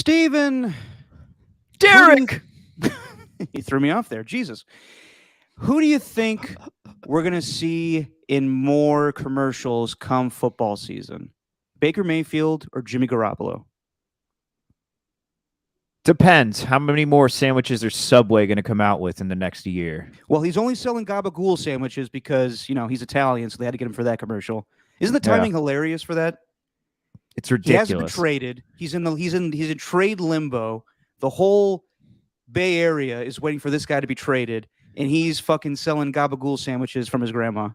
Steven, Derek! he threw me off there. Jesus. Who do you think we're going to see in more commercials come football season? Baker Mayfield or Jimmy Garoppolo? Depends. How many more sandwiches are Subway going to come out with in the next year? Well, he's only selling gabagool sandwiches because, he's Italian, so they had to get him for that commercial. Isn't the Yeah. timing hilarious for that? It's He hasn't been ridiculous. traded. He's in trade limbo. The whole Bay Area is waiting for this guy to be traded, and he's fucking selling gabagool sandwiches from his grandma.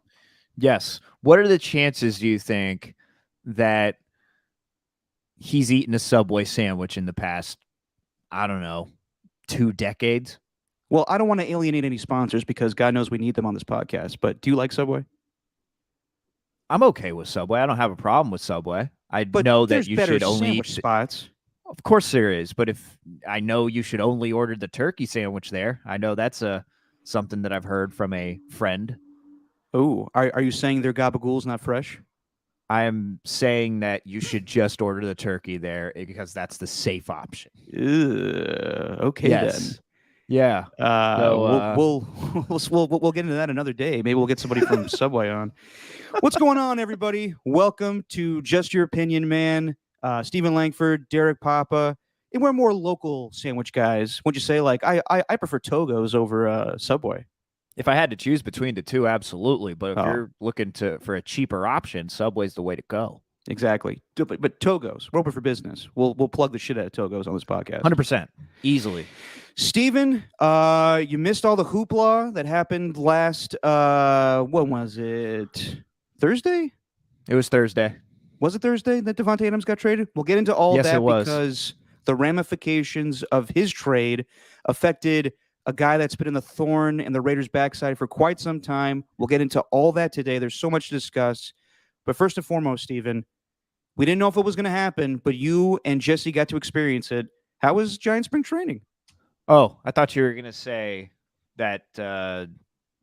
Yes. What are the chances, do you think, that he's eaten a Subway sandwich in the past, I don't know, 2 decades? Well, I don't want to alienate any sponsors because God knows we need them on this podcast, but do you like Subway? I'm okay with Subway. I don't have a problem with Subway. I But know that there's you better should only sandwich eat. spots. Of course there is, but if I know you should only order the turkey sandwich there. I know that's something that I've heard from a friend. Oh, are you saying their gabagool's not fresh? I am saying that you should just order the turkey there because that's the safe option. Okay Yes. then. Yeah. So, We'll get into that another day. Maybe we'll get somebody from Subway on. What's going on, everybody? Welcome to Just Your Opinion, man. Stephen Langford, Derek Papa, and we're more local sandwich guys. Would you say, like, I prefer Togo's over Subway? If I had to choose between the two, absolutely. But if Oh. you're looking for a cheaper option, Subway's the way to go. Exactly. But Togo's, we're open for business. We'll plug the shit out of Togo's on this podcast. 100%. Easily. Steven, you missed all the hoopla that happened last, when was it? Thursday? It was Thursday. Was it Thursday that Davante Adams got traded? We'll get into all Yes, that it was. because the ramifications of his trade affected a guy that's been in the thorn in the Raiders' backside for quite some time. We'll get into all that today. There's so much to discuss. But first and foremost, Steven, we didn't know if it was going to happen, but you and Jesse got to experience it. How was Giant spring training? Oh, I thought you were going to say that,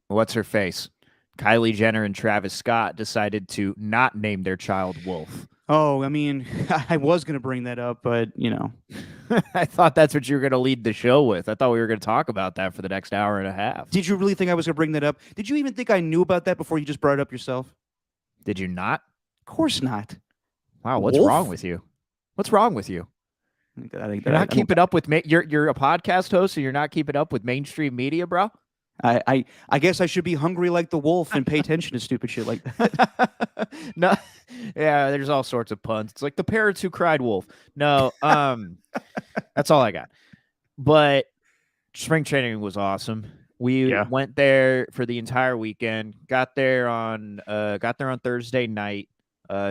what's her face? Kylie Jenner and Travis Scott decided to not name their child Wolf. Oh, I mean, I was going to bring that up, but, I thought that's what you were going to lead the show with. I thought we were going to talk about that for the next hour and a half. Did you really think I was going to bring that up? Did you even think I knew about that before you just brought it up yourself? Did you not? Of course not. Wow, what's Wolf? wrong with you? What's wrong with you? You're You're not keeping up with you're a podcast host, and you're not keeping up with mainstream media, bro. I guess I should be hungry like the wolf and pay attention to stupid shit like that. No, yeah, there's all sorts of puns. It's like the parrots who cried wolf. No, that's all I got. But spring training was awesome. We went there for the entire weekend. Got there on Thursday night.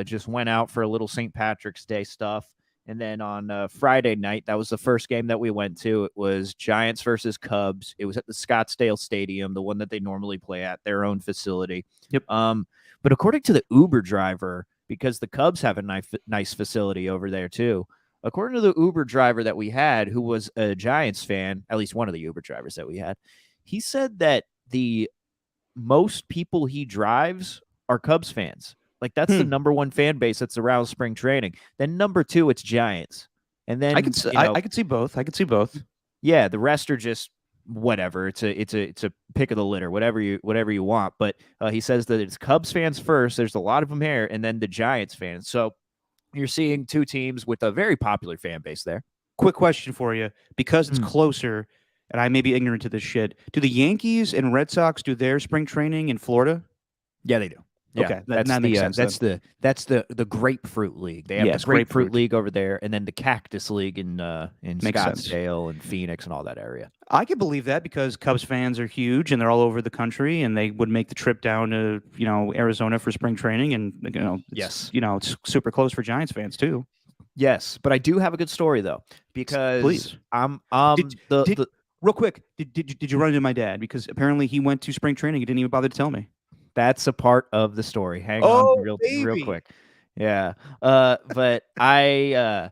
Just went out for a little St. Patrick's Day stuff. And then on Friday night, that was the first game that we went to. It was Giants versus Cubs. It was at the Scottsdale Stadium, the one that they normally play at, their own facility. Yep. But according to the Uber driver, because the Cubs have a nice facility over there too, according to the Uber driver that we had, who was a Giants fan, at least one of the Uber drivers that we had, he said that the most people he drives are Cubs fans. Like, that's the number one fan base that's around spring training. Then number two, it's Giants. And then I could see both. I could see both. Yeah, the rest are just whatever. It's a pick of the litter, whatever you want. But he says that it's Cubs fans first. There's a lot of them here, and then the Giants fans. So you're seeing two teams with a very popular fan base there. Quick question for you, because it's closer, and I may be ignorant to this shit. Do the Yankees and Red Sox do their spring training in Florida? Yeah, they do. Yeah, okay, that's that makes sense. That's the Grapefruit League. They have the Grapefruit League over there, and then the Cactus League in Scottsdale and Phoenix and all that area. I can believe that because Cubs fans are huge and they're all over the country, and they would make the trip down to Arizona for spring training, and it's super close for Giants fans too. Yes, but I do have a good story though, because please, real quick, did you run into my dad? Because apparently he went to spring training. He didn't even bother to tell me. That's a part of the story. Hang on real quick. Yeah. But I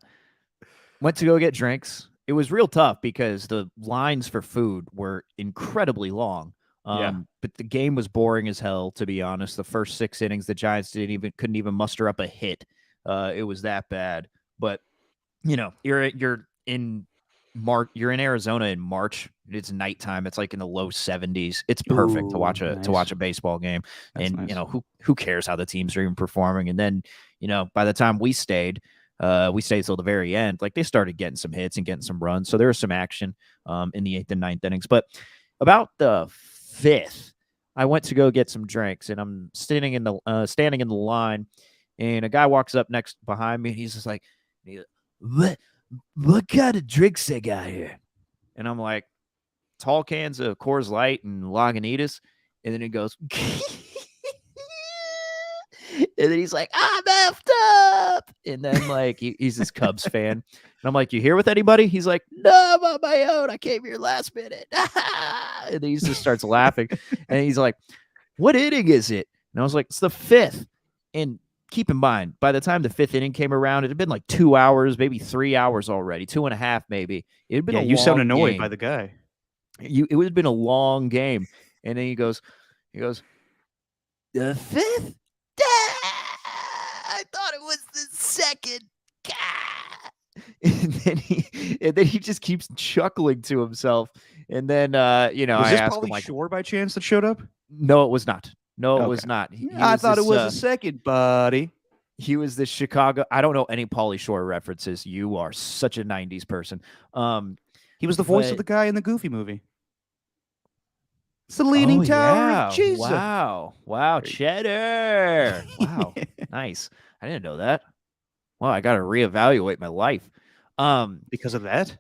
went to go get drinks. It was real tough because the lines for food were incredibly long. But the game was boring as hell, to be honest. The first 6 innings, the Giants couldn't even muster up a hit. It was that bad. But you're in March. You're in Arizona in March. It's nighttime. It's like in the low 70s. It's perfect to watch a baseball game. That's and nice. who cares how the teams are even performing? And then by the time we stayed till the very end. Like they started getting some hits and getting some runs, so there was some action in the 8th and 9th innings. But about the 5th, I went to go get some drinks, and I'm standing in the line, and a guy walks up next behind me, and he's just like, what kind of drinks they got here? And I'm like, tall cans of Coors Light and Lagunitas. And then he goes, and then he's like, I'm effed up. And then like he's this Cubs fan. And I'm like, you here with anybody? He's like, no, I'm on my own. I came here last minute. And then he just starts laughing. And he's like, what inning is it? And I was like, it's the 5th. And keep in mind, by the time the 5th inning came around, it had been like 2 hours, maybe 3 hours already, 2.5 maybe. It had been you sound annoyed game. by the guy. It would have been a long game. And then he goes, the 5th? I thought it was the 2nd. And then he just keeps chuckling to himself. And then was I this asked Pauly him, like, Shore by chance that showed up? No, it was not. No, it was not. I thought it was the 2nd, buddy. He was the Chicago. I don't know any Pauly Shore references. You are such a 90s person. He was the voice of the guy in the Goofy movie. It's the Leaning Tower of Jesus. Wow, cheddar. Wow, nice. I didn't know that. Wow, I got to reevaluate my life. Because of that?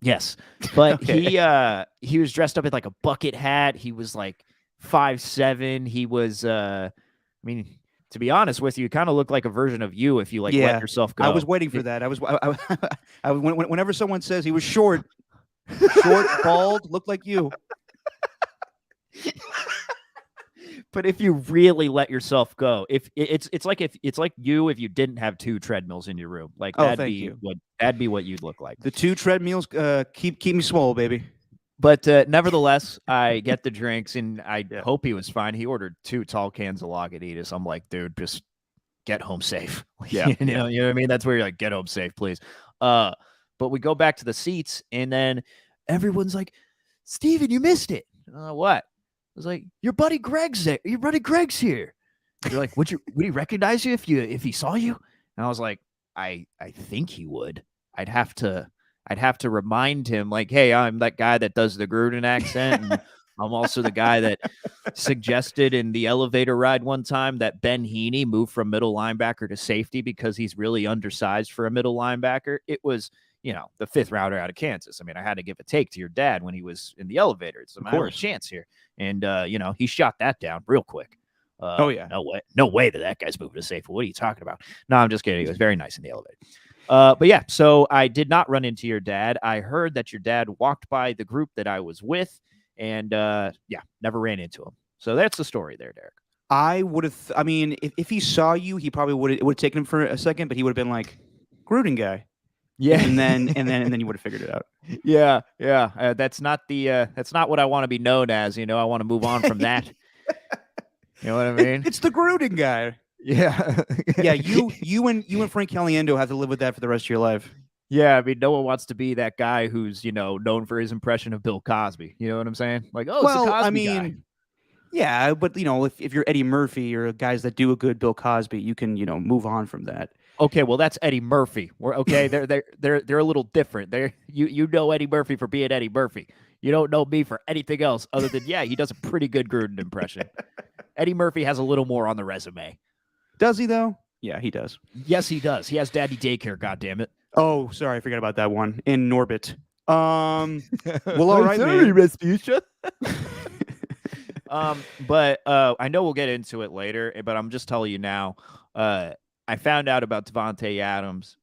Yes, but he was dressed up in like a bucket hat. He was like 5'7". He was, to be honest with you, kind of looked like a version of you if you let yourself go. I was waiting for that. Whenever someone says he was short, bald, looked like you. But if you really let yourself go, if it's like you if you didn't have 2 treadmills in your room, like that'd be what you'd look like. The 2 treadmills keep me swole, baby. But nevertheless, I get the drinks, and I hope he was fine. He ordered 2 tall cans of Lagunitas. I'm like, dude, just get home safe. Yeah, you know what I mean? That's where you're like, get home safe, please. But we go back to the seats, and then everyone's like, Steven, you missed it. What? I was like, your buddy Greg's there. Your buddy Greg's here. You're like, would he recognize you if he saw you? And I was like, I think he would. I'd have to remind him, like, hey, I'm that guy that does the Gruden accent. And I'm also the guy that suggested in the elevator ride one time that Ben Heaney move from middle linebacker to safety because he's really undersized for a middle linebacker. It was, the 5th rounder out of Kansas. I mean, I had to give a take to your dad when he was in the elevator. It's my only chance here. And, he shot that down real quick. No way that guy's moving to safety. What are you talking about? No, I'm just kidding. He was very nice in the elevator. But yeah, so I did not run into your dad. I heard that your dad walked by the group that I was with, and never ran into him. So that's the story there, Derek. I would have. If he saw you, he probably would have taken him for a second, but he would have been like, Gruden guy. Yeah, and then you would have figured it out. Yeah. That's not what I want to be known as. I want to move on from that. You know what I mean? It's the Gruden guy. Yeah. Yeah. You and Frank Caliendo have to live with that for the rest of your life. Yeah, I mean, no one wants to be that guy who's known for his impression of Bill Cosby. You know what I'm saying? Like, it's the Cosby guy. Yeah, but if you're Eddie Murphy or guys that do a good Bill Cosby, you can move on from that. Okay, well that's Eddie Murphy. They're a little different. You know Eddie Murphy for being Eddie Murphy. You don't know me for anything else other than he does a pretty good Gruden impression. Eddie Murphy has a little more on the resume. Does he though? Yeah, he does. Yes, he does. He has Daddy Daycare. Goddammit. Oh, sorry, I forgot about that one in Norbit. Well, all right, sorry, Rasputia. But I know we'll get into it later. But I'm just telling you now. I found out about Davante Adams.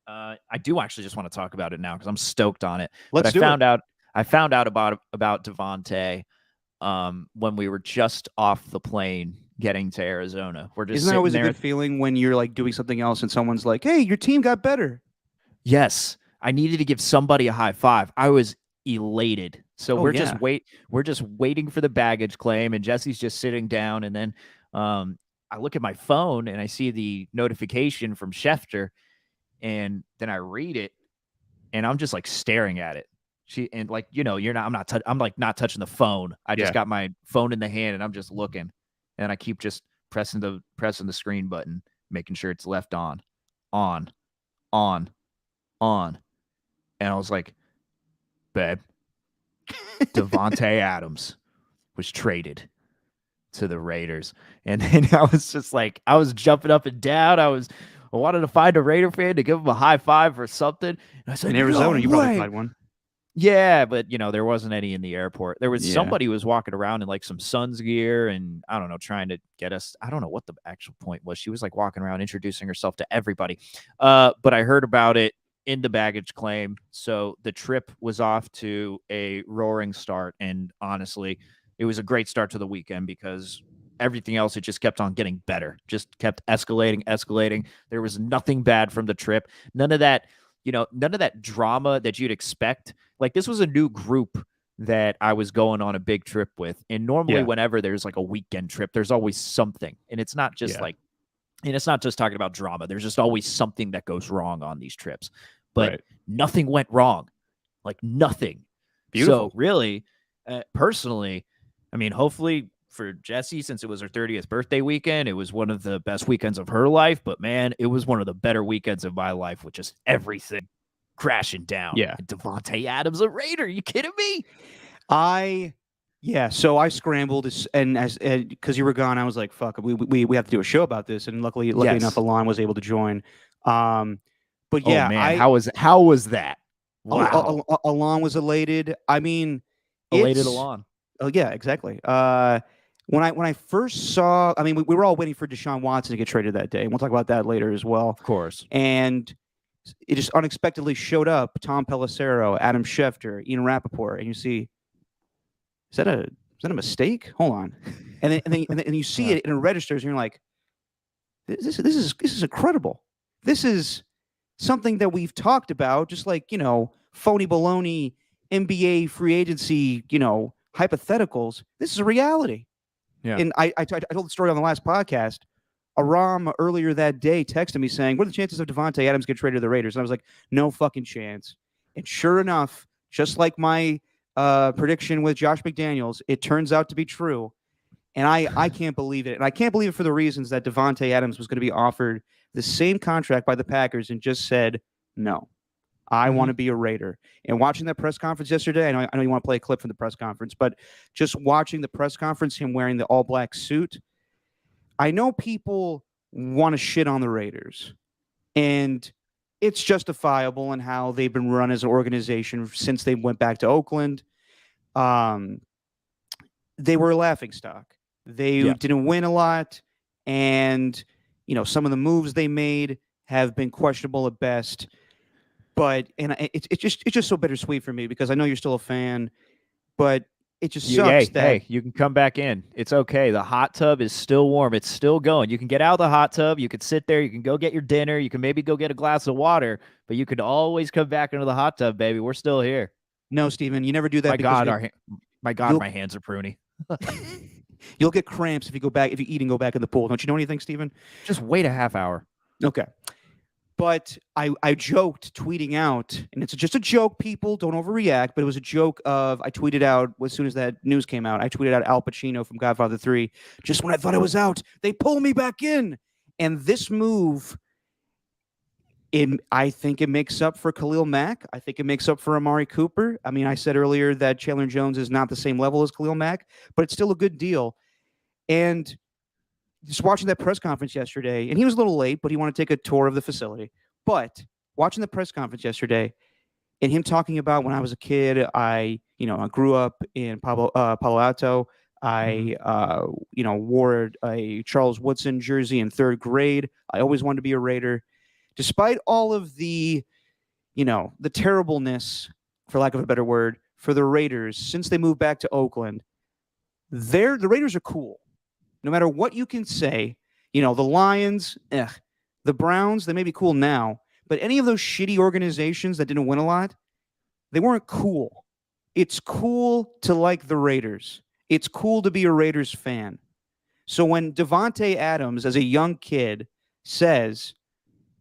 I do actually just want to talk about it now because I'm stoked on it. I found out about Davante when we were just off the plane getting to Arizona. Isn't that always a good feeling when you're like doing something else and someone's like, "Hey, your team got better." Yes, I needed to give somebody a high five. I was elated. So we're just waiting for the baggage claim, and Jesse's just sitting down, and then I look at my phone and I see the notification from Schefter, and then I read it, and I'm just like staring at it. I'm like not touching the phone. I just got my phone in the hand and I'm just looking, and I keep just pressing the screen button, making sure it's left on, on, on, on. And I was like, babe, Davante Adams was traded to the Raiders. And then I was just like, I was jumping up and down. I wanted to find a Raider fan to give him a high five or something. And I said, in Arizona, no you way. probably find one. Yeah, but there wasn't any in the airport. There was somebody who was walking around in like some Suns gear and I don't know, trying to get us. I don't know what the actual point was. She was like walking around introducing herself to everybody. But I heard about it in the baggage claim. So the trip was off to a roaring start. And honestly, it was a great start to the weekend because everything else, it just kept on getting better, just kept escalating. There was nothing bad from the trip. None of that drama that you'd expect. Like, this was a new group that I was going on a big trip with. And normally whenever there's like a weekend trip, there's always something. And it's not just it's not just talking about drama. There's just always something that goes wrong on these trips. But nothing went wrong. Like, nothing. Beautiful. So really, personally, I mean, hopefully for Jessie, since it was her 30th birthday weekend, it was one of the best weekends of her life. But man, it was one of the better weekends of my life with just everything crashing down. Yeah. And Davante Adams, a Raider. You kidding me? So I scrambled, and because you were gone, I was like, "Fuck, we have to do a show about this." And luckily enough, Alon was able to join. But yeah, oh, man, how was that? Wow, Alon was elated. I mean, elated Alon. Oh yeah, exactly. When I first saw, I mean, we were all waiting for Deshaun Watson to get traded that day, and we'll talk about that later as well. Of course. And it just unexpectedly showed up. Tom Pelissero, Adam Schefter, Ian Rappaport, and you see, is that a mistake? Hold on, and then you see it and it registers, and you're like, this is incredible. This is something that we've talked about, just like phony baloney NBA free agency, hypotheticals. This is a reality. Yeah. And I told the story on the last podcast. Aram earlier that day texted me saying, "What are the chances of Davante Adams getting traded to the Raiders?" And I was like, "No fucking chance." And sure enough, just like my prediction with Josh McDaniels, it turns out to be true. And I can't believe it. And I can't believe it for the reasons that Davante Adams was going to be offered the same contract by the Packers and just said, "No, I want to be a Raider." And watching that press conference yesterday, I know you want to play a clip from the press conference, but just watching the press conference, him wearing the all-black suit, I know people want to shit on the Raiders, and it's justifiable in how they've been run as an organization since they went back to Oakland. They were a laughingstock. They didn't win a lot, and some of the moves they made have been questionable at best. But it's just so bittersweet for me because I know you're still a fan, but it just sucks hey, you can come back in. It's okay. The hot tub is still warm. It's still going. You can get out of the hot tub. You can sit there. You can go get your dinner. You can maybe go get a glass of water, but you could always come back into the hot tub, baby. We're still here. No, Steven, you never do that. My hands are pruny. You'll get cramps if you eat and go back in the pool. Don't you know anything, Steven? Just wait a half hour. Okay. But I joked tweeting out, and it's just a joke, people, don't overreact, but it was a joke of, I tweeted out, as soon as that news came out, I tweeted out Al Pacino from Godfather 3, "Just when I thought I was out, they pull me back in." And this move, I think it makes up for Khalil Mack. I think it makes up for Amari Cooper. I mean, I said earlier that Chandler Jones is not the same level as Khalil Mack, but it's still a good deal. And just watching that press conference yesterday, and he was a little late, but he wanted to take a tour of the facility. But watching the press conference yesterday and him talking about when I was a kid, I grew up in Palo Alto. I, wore a Charles Woodson jersey in 3rd grade. I always wanted to be a Raider. Despite all of the terribleness, for lack of a better word, for the Raiders, since they moved back to Oakland, the Raiders are cool. No matter what you can say, the Lions, the Browns, they may be cool now, but any of those shitty organizations that didn't win a lot, they weren't cool. It's cool to like the Raiders. It's cool to be a Raiders fan. So when Davante Adams, as a young kid, says,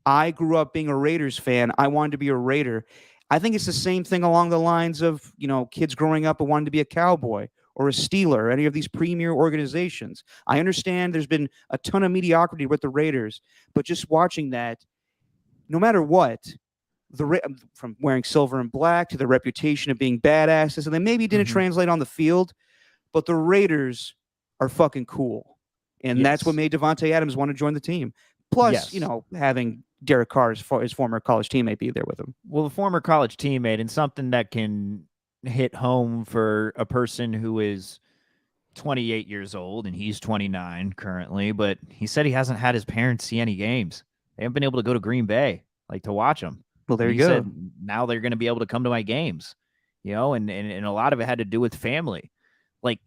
"I grew up being a Raiders fan, I wanted to be a Raider," I think it's the same thing along the lines of, kids growing up and wanting to be a cowboy or a Steeler or any of these premier organizations. I understand there's been a ton of mediocrity with the Raiders, but just watching that, no matter what, from wearing silver and black to the reputation of being badasses, and they maybe didn't translate on the field, but the Raiders are fucking cool. And that's what made Davante Adams want to join the team. Plus, having Derek Carr, his former college teammate, be there with him. Well, the former college teammate, and something that can hit home for a person who is 28 years old, and he's 29 currently, but he said he hasn't had his parents see any games. They haven't been able to go to Green Bay, to watch them. Well, there you go. Said, now they're going to be able to come to my games, and a lot of it had to do with family.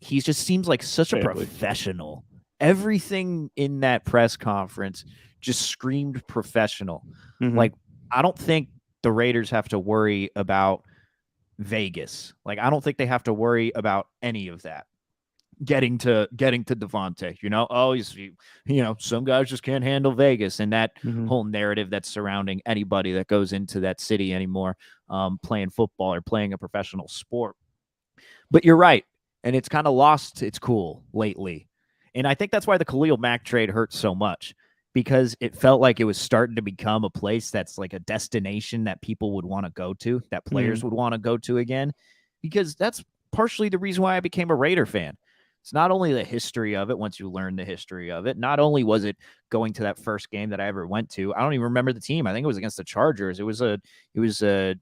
He just seems like such a professional. Everything in that press conference just screamed professional. I don't think the Raiders have to worry about Vegas. I don't think they have to worry about any of that. Getting to Davante, he's, some guys just can't handle Vegas, and that whole narrative that's surrounding anybody that goes into that city anymore, playing football or playing a professional sport. But you're right. And it's kind of lost its cool lately. And I think that's why the Khalil Mack trade hurt so much, because it felt like it was starting to become a place that's like a destination that people would want to go to, that players would want to go to again, because that's partially the reason why I became a Raider fan. It's not only the history of it, once you learn the history of it, not only was it going to that first game that I ever went to. I don't even remember the team. I think it was against the Chargers. It was a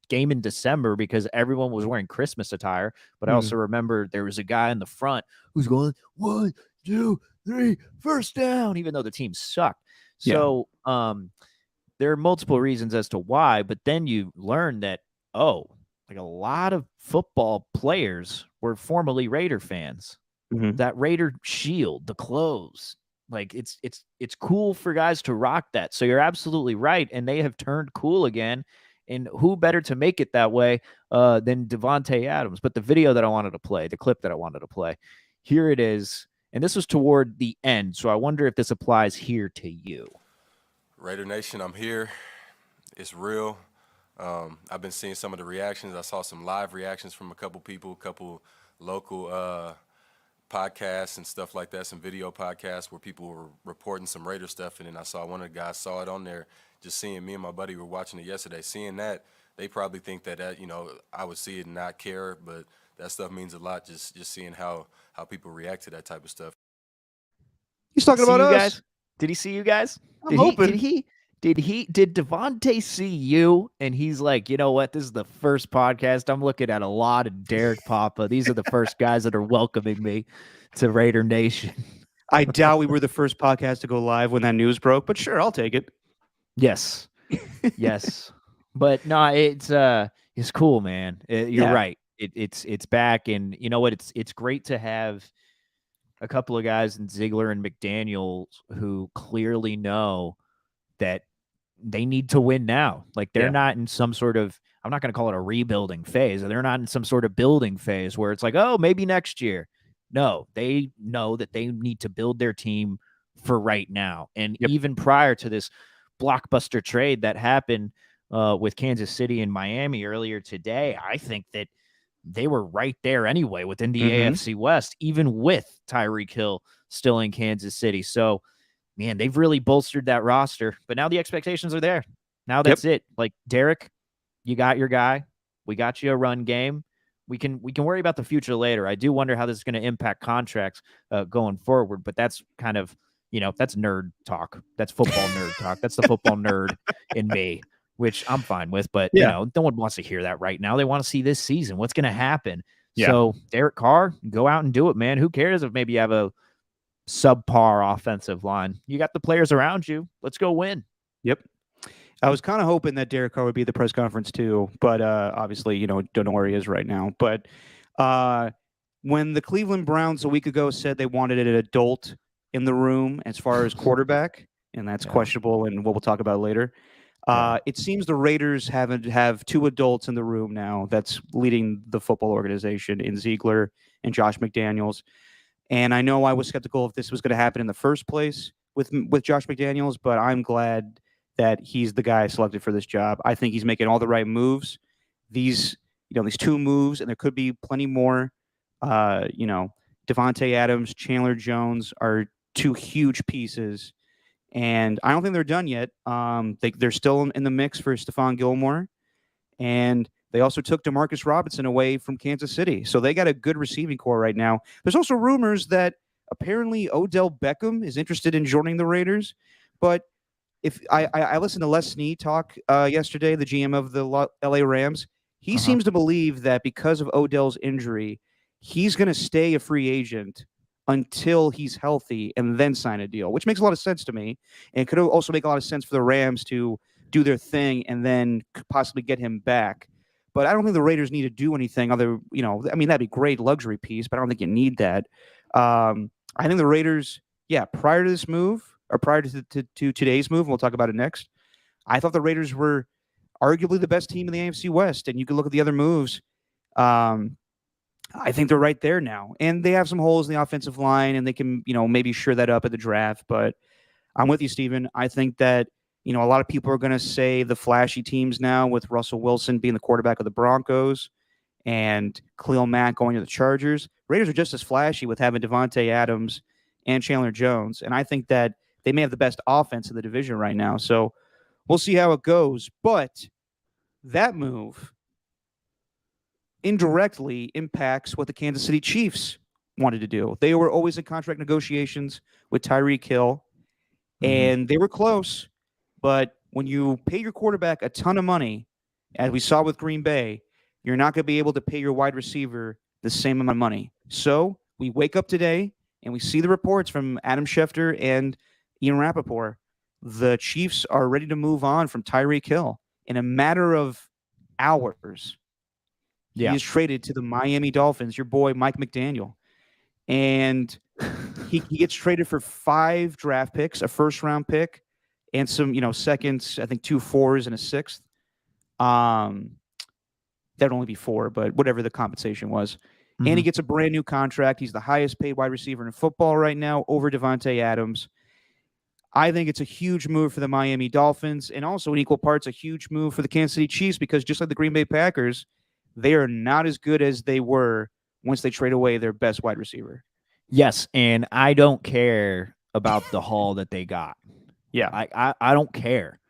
game in December because everyone was wearing Christmas attire. But I also remember there was a guy in the front who's going 1, 2, 3, first down, even though the team sucked. So there are multiple reasons as to why, but then you learn that, a lot of football players were formerly Raider fans. That Raider shield, the clothes, it's cool for guys to rock that. So you're absolutely right. And they have turned cool again. And who better to make it that way than Davante Adams? But the video that I wanted to play, the clip that I wanted to play, here it is. And this was toward the end. So I wonder if this applies here to you. Raider Nation, I'm here. It's real. I've been seeing some of the reactions. I saw some live reactions from a couple people, a couple local podcasts and stuff like that, some video podcasts where people were reporting some Raider stuff. And then I saw one of the guys saw it on there. Just seeing, me and my buddy were watching it yesterday, seeing that, they probably think that I would see it and not care, but that stuff means a lot, just seeing how people react to that type of stuff. He's talking about us. Guys? Did he see you guys? I'm hoping. Did Davante see you? And he's like, you know what? This is the first podcast. I'm looking at a lot of Derek Papa. These are the first guys that are welcoming me to Raider Nation. I doubt we were the first podcast to go live when that news broke, but sure, I'll take it. Yes. Yes. But no, it's cool, man. You're right. It's back, and you know what? It's great to have a couple of guys in Ziegler and McDaniels who clearly know that they need to win now. They're not in some sort of, I'm not going to call it a rebuilding phase. They're not in some sort of building phase where it's like, oh, maybe next year. No, they know that they need to build their team for right now. And even prior to this blockbuster trade that happened with Kansas City and Miami earlier today, I think that they were right there anyway within the AFC West, even with Tyreek Hill still in Kansas City. So, man, they've really bolstered that roster. But now the expectations are there. Now that's it. Derek, you got your guy. We got you a run game. We can worry about the future later. I do wonder how this is going to impact contracts going forward, but that's kind of, that's nerd talk. That's football nerd talk. That's the football nerd in me, which I'm fine with. But, no one wants to hear that right now. They want to see this season. What's going to happen? Yeah. So, Derek Carr, go out and do it, man. Who cares if maybe you have a subpar offensive line? You got the players around you. Let's go win. Yep. I was kind of hoping that Derek Carr would be at the press conference too, but obviously, don't know where he is right now. But when the Cleveland Browns a week ago said they wanted an adult in the room as far as quarterback, and that's questionable and what we'll talk about later, it seems the Raiders have two adults in the room now that's leading the football organization in Ziegler and Josh McDaniels. And I know I was skeptical if this was going to happen in the first place with Josh McDaniels, but I'm glad that he's the guy selected for this job. I think he's making all the right moves. these two moves, and there could be plenty more. Davante Adams, Chandler Jones are two huge pieces, and I don't think they're done yet. They're still in the mix for Stephon Gilmore, and they also took Demarcus Robinson away from Kansas City, so they got a good receiving core right now. There's also rumors that apparently Odell Beckham is interested in joining the Raiders, but if I listened to Les Snead talk yesterday, the GM of the LA Rams, he seems to believe that because of Odell's injury, he's going to stay a free agent until he's healthy and then sign a deal, which makes a lot of sense to me. And it could also make a lot of sense for the Rams to do their thing and then possibly get him back. But I don't think the Raiders need to do anything other, that'd be great luxury piece, but I don't think you need that. I think the Raiders, prior to this move, or prior to today's move, and we'll talk about it next, I thought the Raiders were arguably the best team in the AFC West. And you can look at the other moves. I think they're right there now. And they have some holes in the offensive line, and they can, maybe shore that up at the draft. But I'm with you, Steven. I think that, a lot of people are going to say the flashy teams now with Russell Wilson being the quarterback of the Broncos and Khalil Mack going to the Chargers. Raiders are just as flashy with having Davante Adams and Chandler Jones. And I think that they may have the best offense in the division right now. So we'll see how it goes. But that move indirectly impacts what the Kansas City Chiefs wanted to do. They were always in contract negotiations with Tyreek Hill, and they were close. But when you pay your quarterback a ton of money, as we saw with Green Bay, you're not going to be able to pay your wide receiver the same amount of money. So we wake up today and we see the reports from Adam Schefter and Ian Rappaport. The Chiefs are ready to move on from Tyreek Hill in a matter of hours. He is traded to the Miami Dolphins, your boy Mike McDaniel. And he gets traded for 5 draft picks, a first-round pick, and some, seconds, I think 2 4s and a 6th. That'd only be 4, but whatever the compensation was. And he gets a brand new contract. He's the highest paid wide receiver in football right now over Davante Adams. I think it's a huge move for the Miami Dolphins, and also in equal parts a huge move for the Kansas City Chiefs, because just like the Green Bay Packers, they are not as good as they were once they trade away their best wide receiver. Yes, and I don't care about the haul that they got. Yeah. I don't care.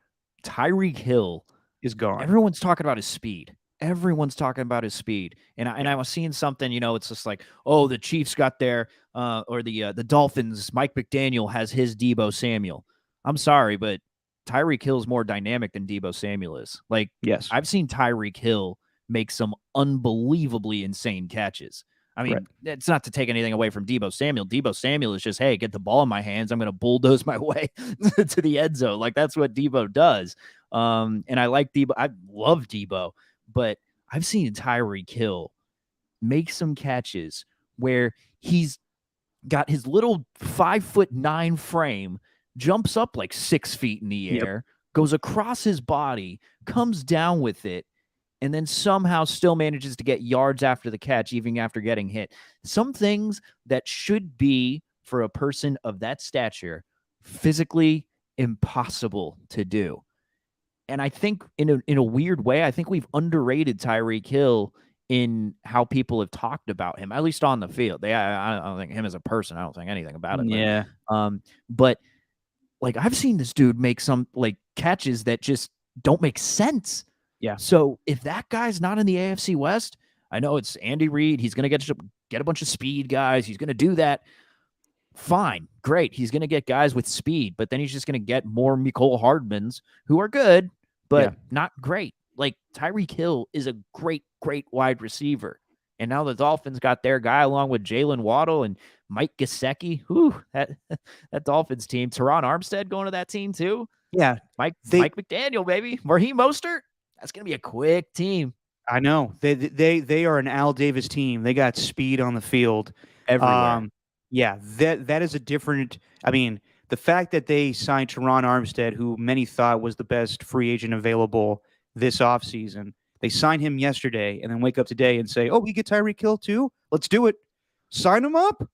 Tyreek Hill is gone. Everyone's talking about his speed. Everyone's talking about his speed. And I was seeing something, it's just like, oh, the Chiefs got their or the Dolphins, Mike McDaniel has his Deebo Samuel. I'm sorry, but Tyreek Hill is more dynamic than Deebo Samuel is. Like, yes, I've seen Tyreek Hill make some unbelievably insane catches. I mean, it's not to take anything away from Deebo Samuel. Deebo Samuel is just, hey, get the ball in my hands. I'm going to bulldoze my way to the end zone. Like, that's what Deebo does. And I like Deebo. I love Deebo, but I've seen Tyreek Hill make some catches where he's got his little 5'9" frame, jumps up like 6 feet in the air, goes across his body, comes down with it, and then somehow still manages to get yards after the catch, even after getting hit. Some things that should be, for a person of that stature, physically impossible to do. And I think in a weird way, I think we've underrated Tyreek Hill in how people have talked about him, at least on the field. I don't think him as a person, I don't think anything about it. Yeah. But like, I've seen this dude make some like catches that just don't make sense. Yeah. So if that guy's not in the AFC West, I know it's Andy Reid. He's going to get a bunch of speed guys. He's going to do that. Fine. Great. He's going to get guys with speed, but then he's just going to get more Mecole Hardmans who are good, but not great. Like, Tyreek Hill is a great, great wide receiver. And now the Dolphins got their guy along with Jalen Waddle and Mike Gesicki. Whew, that Dolphins team. Teron Armstead going to that team too. Yeah. Mike McDaniel, baby. Raheem Mostert. That's going to be a quick team. I know. They are an Al Davis team. They got speed on the field. Everywhere. Yeah, that is a different – I mean, the fact that they signed Teron Armstead, who many thought was the best free agent available this offseason, they signed him yesterday and then wake up today and say, oh, we get Tyreek Hill too? Let's do it. Sign him up.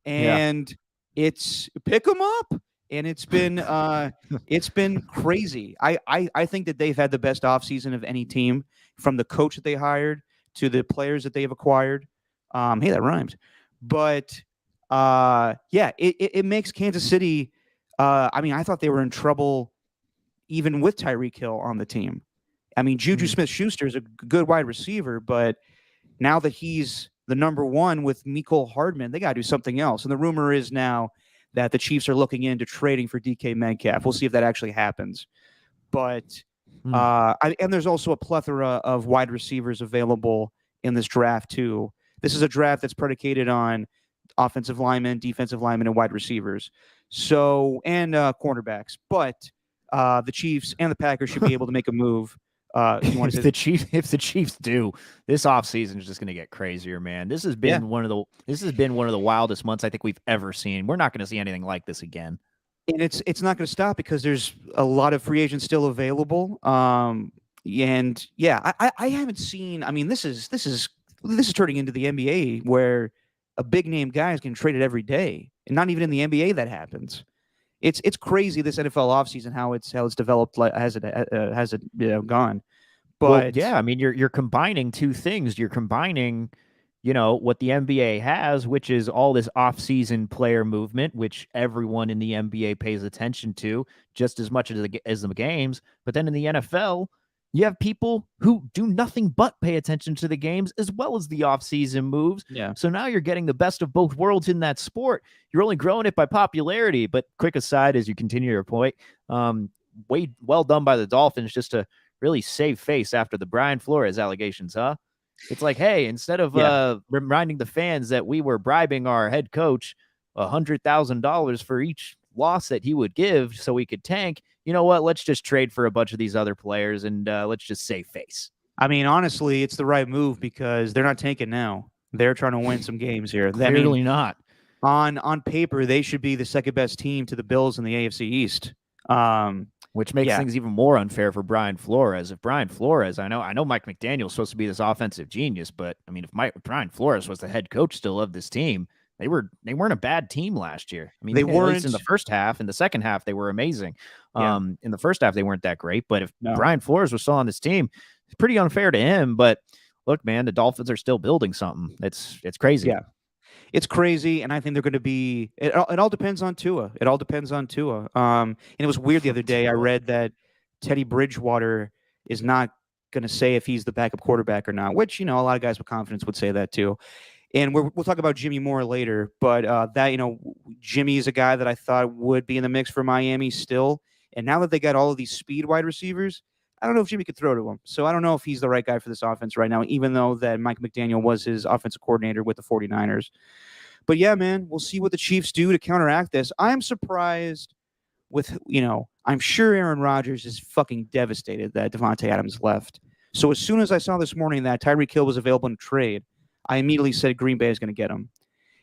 And it's pick him up. and it's been crazy. I think that they've had the best offseason of any team, from the coach that they hired to the players that they've acquired. Hey, that rhymed. But yeah, it makes Kansas City. I mean, I thought they were in trouble even with Tyreek Hill on the team. I mean, Juju Smith-Schuster is a good wide receiver, but now that he's the number one with Mecole Hardman, they got to do something else. And the rumor is now that the Chiefs are looking into trading for DK Metcalf. We'll see if that actually happens. But and there's also a plethora of wide receivers available in this draft too. This is a draft that's predicated on offensive linemen, defensive linemen, and wide receivers. So, and cornerbacks. But the Chiefs and the Packers should be able to make a move. If the Chiefs do, this offseason is just going to get crazier, man. This has been one of the wildest months I think we've ever seen. We're not going to see anything like this again. And it's not going to stop because there's a lot of free agents still available. And yeah, I haven't seen. I mean, this is turning into the NBA where a big name guy is getting traded every day, and not even in the NBA that happens. It's crazy, this NFL offseason, how it's developed, has it gone. But well, yeah, I mean, you're combining two things. You're combining, what the NBA has, which is all this offseason player movement, which everyone in the NBA pays attention to just as much as the games. But then in the NFL, you have people who do nothing but pay attention to the games as well as the offseason moves. Yeah. So now you're getting the best of both worlds in that sport. You're only growing it by popularity. But quick aside, as you continue your point, well done by the Dolphins just to really save face after the Brian Flores allegations, huh? It's like, hey, instead of reminding the fans that we were bribing our head coach $100,000 for each loss that he would give so we could tank, you know what? Let's just trade for a bunch of these other players and let's just save face. I mean, honestly, it's the right move because they're not tanking now. They're trying to win some games here. Clearly not. On paper, they should be the second best team to the Bills in the AFC East. Which makes things even more unfair for Brian Flores. If Brian Flores, I know Mike McDaniel's supposed to be this offensive genius, but I mean, if Brian Flores was the head coach still of this team, they weren't a bad team last year. I mean, they weren't, at least in the first half. In the second half, they were amazing. In the first half, they weren't that great. But if Brian Flores was still on this team, it's pretty unfair to him. But look, man, the Dolphins are still building something. It's crazy. Yeah. It's crazy, and I think they're going to be. It all depends on Tua. It all depends on Tua. And it was weird the other day. I read that Teddy Bridgewater is not going to say if he's the backup quarterback or not. Which a lot of guys with confidence would say that too. And we'll talk about Jimmy more later. But Jimmy is a guy that I thought would be in the mix for Miami still. And now that they got all of these speed wide receivers, I don't know if Jimmy could throw to him. So I don't know if he's the right guy for this offense right now, even though that Mike McDaniel was his offensive coordinator with the 49ers. But yeah, man, we'll see what the Chiefs do to counteract this. I'm surprised with, I'm sure Aaron Rodgers is fucking devastated that Davante Adams left. So as soon as I saw this morning that Tyreek Hill was available in a trade, I immediately said Green Bay is going to get him.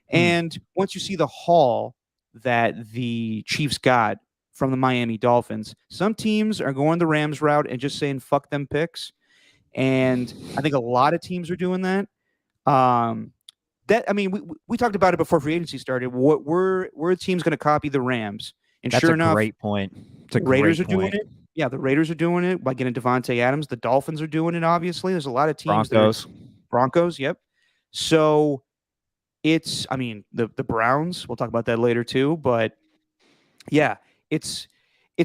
And once you see the haul that the Chiefs got from the Miami Dolphins, some teams are going the Rams route and just saying, fuck them picks. And I think a lot of teams are doing that. We talked about it before free agency started. We're a team's going to copy the Rams. And that's sure enough, great point. The Raiders are doing it. Yeah, the Raiders are doing it by getting Davante Adams. The Dolphins are doing it, obviously. There's a lot of teams. Broncos, yep. So it's, the Browns, we'll talk about that later too. But yeah, it's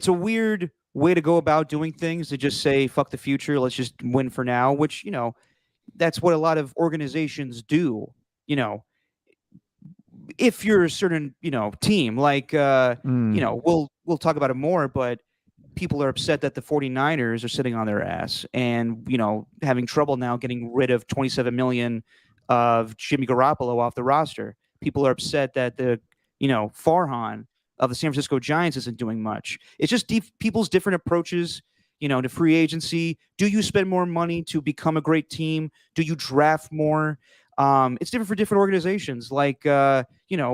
a weird way to go about doing things, to just say, fuck the future. Let's just win for now, which, that's what a lot of organizations do. If you're a certain, team, like, we'll talk about it more, but people are upset that the 49ers are sitting on their ass and, having trouble now getting rid of $27 million of Jimmy Garoppolo off the roster. People are upset that the, Farhan of the San Francisco Giants isn't doing much. It's just people's different approaches, to free agency. Do you spend more money to become a great team? Do you draft more? It's different for different organizations. Like, we're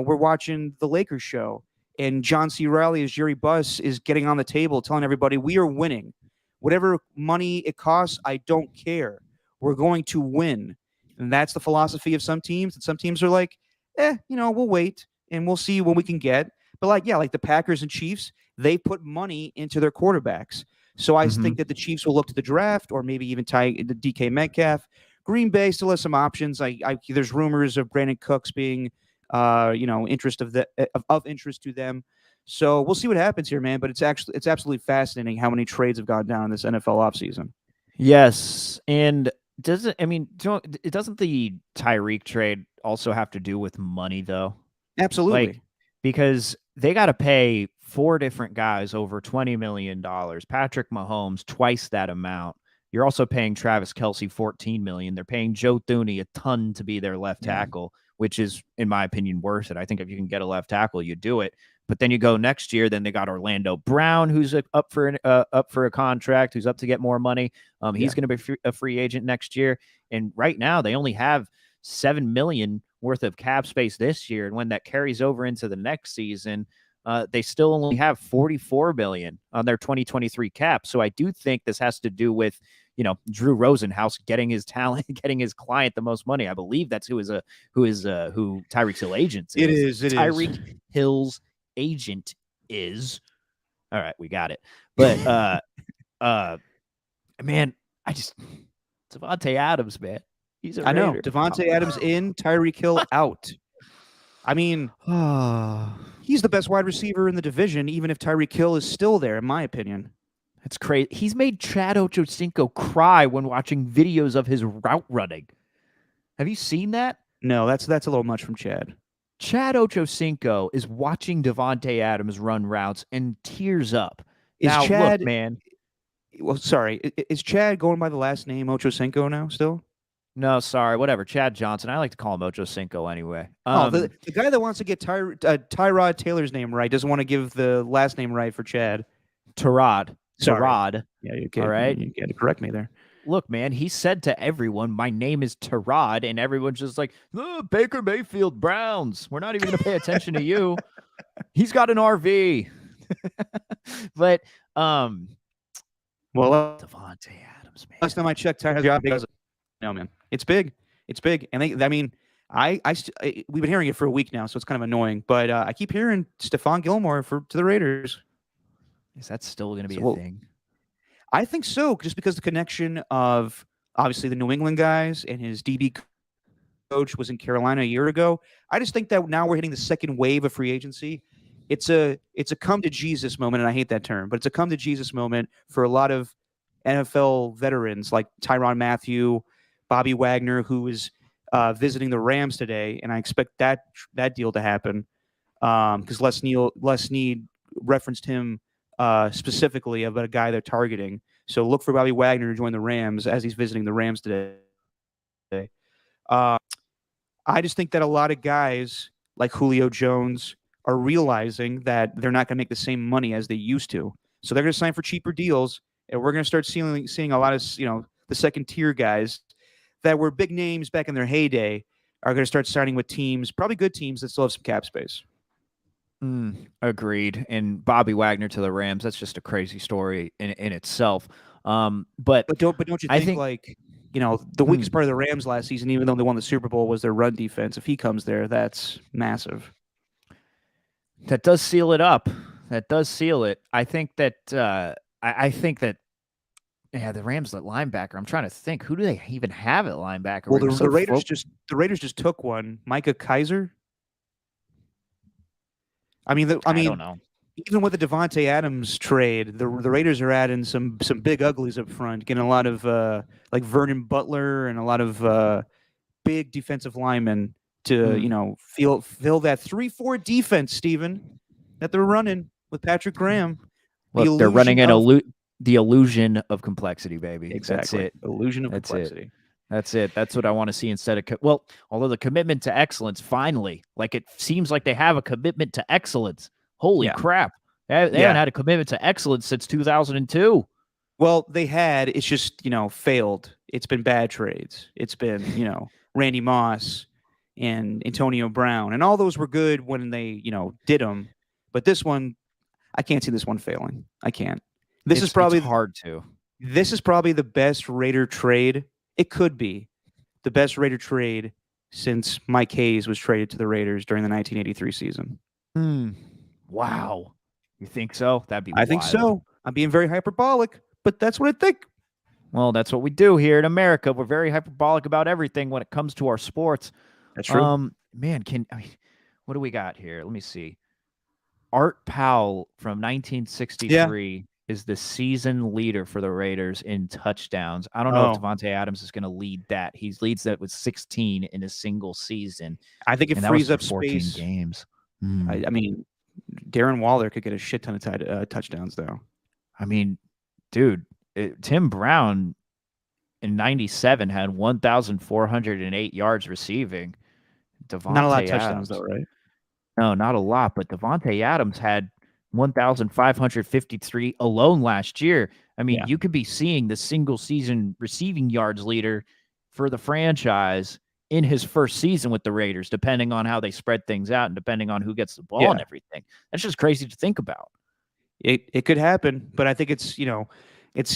watching the Lakers show, and John C. Reilly as Jerry Buss is getting on the table telling everybody, we are winning. Whatever money it costs, I don't care. We're going to win. And that's the philosophy of some teams. And some teams are like, we'll wait and we'll see what we can get. But like the Packers and Chiefs, they put money into their quarterbacks. So I think that the Chiefs will look to the draft, or maybe even tie the DK Metcalf. Green Bay still has some options. There's rumors of Brandon Cooks being, interest of interest to them. So we'll see what happens here, man. But it's absolutely fascinating how many trades have gone down in this NFL offseason. Yes, and doesn't the Tyreek trade also have to do with money though? Absolutely, because they got to pay 4 different guys over $20 million. Patrick Mahomes twice that amount. You're also paying Travis Kelce $14 million. They're paying Joe Thuney a ton to be their left tackle, which is, in my opinion, worth it. I think if you can get a left tackle, you do it. But then you go next year, then they got Orlando Brown, who's up for a contract, who's up to get more money. He's going to be a free agent next year. And right now, they only have $7 million worth of cap space this year. And when that carries over into the next season, they still only have $44 billion on their 2023 cap. So I do think this has to do with, Drew Rosenhaus getting his talent, getting his client the most money. I believe that's who Tyreek Hill's agent is. It is Tyreek Hill's agent is. All right, we got it. But man, Davante Adams, man. He's a Raider. I know. Davante Adams in, Tyreek Hill out. I mean, he's the best wide receiver in the division, even if Tyreek Hill is still there, in my opinion. That's crazy. He's made Chad Ochocinco cry when watching videos of his route running. Have you seen that? No, that's a little much from Chad. Chad Ochocinco is watching Davante Adams run routes and tears up. Look, man. Well, sorry. Is Chad going by the last name Ochocinco now still? No, sorry. Whatever. Chad Johnson. I like to call him Ochocinco anyway. The guy that wants to get Tyrod Taylor's name right doesn't want to give the last name right for Chad. Tyrod. Sorry. Tyrod. Yeah, okay. All right. You got to correct me there. Look, man, he said to everyone, my name is Tyrod, and everyone's just like, Baker Mayfield Browns. We're not even going to pay attention to you. He's got an RV. But, Davante Adams, man. Last time I checked, no, man. It's big. It's big. And we've been hearing it for a week now, so it's kind of annoying. But I keep hearing Stephon Gilmore to the Raiders. Is that still going to be a thing? I think so, just because the connection of obviously the New England guys and his DB coach was in Carolina a year ago. I just think that now we're hitting the second wave of free agency. It's a come to Jesus moment, and I hate that term, but it's a come to Jesus moment for a lot of NFL veterans like Tyrann Mathieu, Bobby Wagner, who is visiting the Rams today, and I expect that deal to happen because Les Snead referenced him specifically about a guy they're targeting. So look for Bobby Wagner to join the Rams as he's visiting the Rams today. I just think that a lot of guys like Julio Jones are realizing that they're not going to make the same money as they used to. So they're going to sign for cheaper deals, and we're going to start seeing a lot of the second tier guys that were big names back in their heyday are going to start signing with teams, probably good teams that still have some cap space. Agreed. And Bobby Wagner to the Rams, that's just a crazy story in itself. But don't you think the weakest part of the Rams last season, even though they won the Super Bowl, was their run defense. If he comes there, that's massive. That does seal it up. That does seal it. I think that I think that the Rams at linebacker. I'm trying to think, who do they even have at linebacker? Well, the Raiders just took one, Micah Kiser. I don't know. Even with the Davante Adams trade, the Raiders are adding some big uglies up front, getting a lot of like Vernon Butler and a lot of big defensive linemen to fill that 3-4 defense, Steven, that they're running with Patrick Graham. Look, they're running the illusion of complexity, baby. Exactly. That's it. Illusion of complexity. That's it. That's what I want to see instead of although the commitment to excellence, finally, like it seems like they have a commitment to excellence. Holy crap. They haven't had a commitment to excellence since 2002. Well, they had. It's just, failed. It's been bad trades. It's been, Randy Moss and Antonio Brown. And all those were good when they, did them. But this one, I can't see this one failing. I can't. It's hard to. This is probably the best Raider trade. It could be the best Raider trade since Mike Hayes was traded to the Raiders during the 1983 season. Wow. You think so? That'd be I wild. think so. I'm being very hyperbolic, but that's what I think. Well, that's what we do here in America. We're very hyperbolic about everything when it comes to our sports. That's true. Man, what do we got here? Let me see. Art Powell from 1963 is the season leader for the Raiders in touchdowns. I don't know if Davante Adams is going to lead that. He leads that with 16 in a single season. I think it frees up 14 space. games. I mean, Darren Waller could get a shit ton of touchdowns, though. I mean, dude, Tim Brown in 97 had 1,408 yards receiving. Davante Not a lot of touchdowns, though, right? No, not a lot, but Davante Adams had 1,553 alone last year. I mean, you could be seeing the single season receiving yards leader for the franchise in his first season with the Raiders, depending on how they spread things out and depending on who gets the ball and everything. That's just crazy to think about. It could happen, but I think it's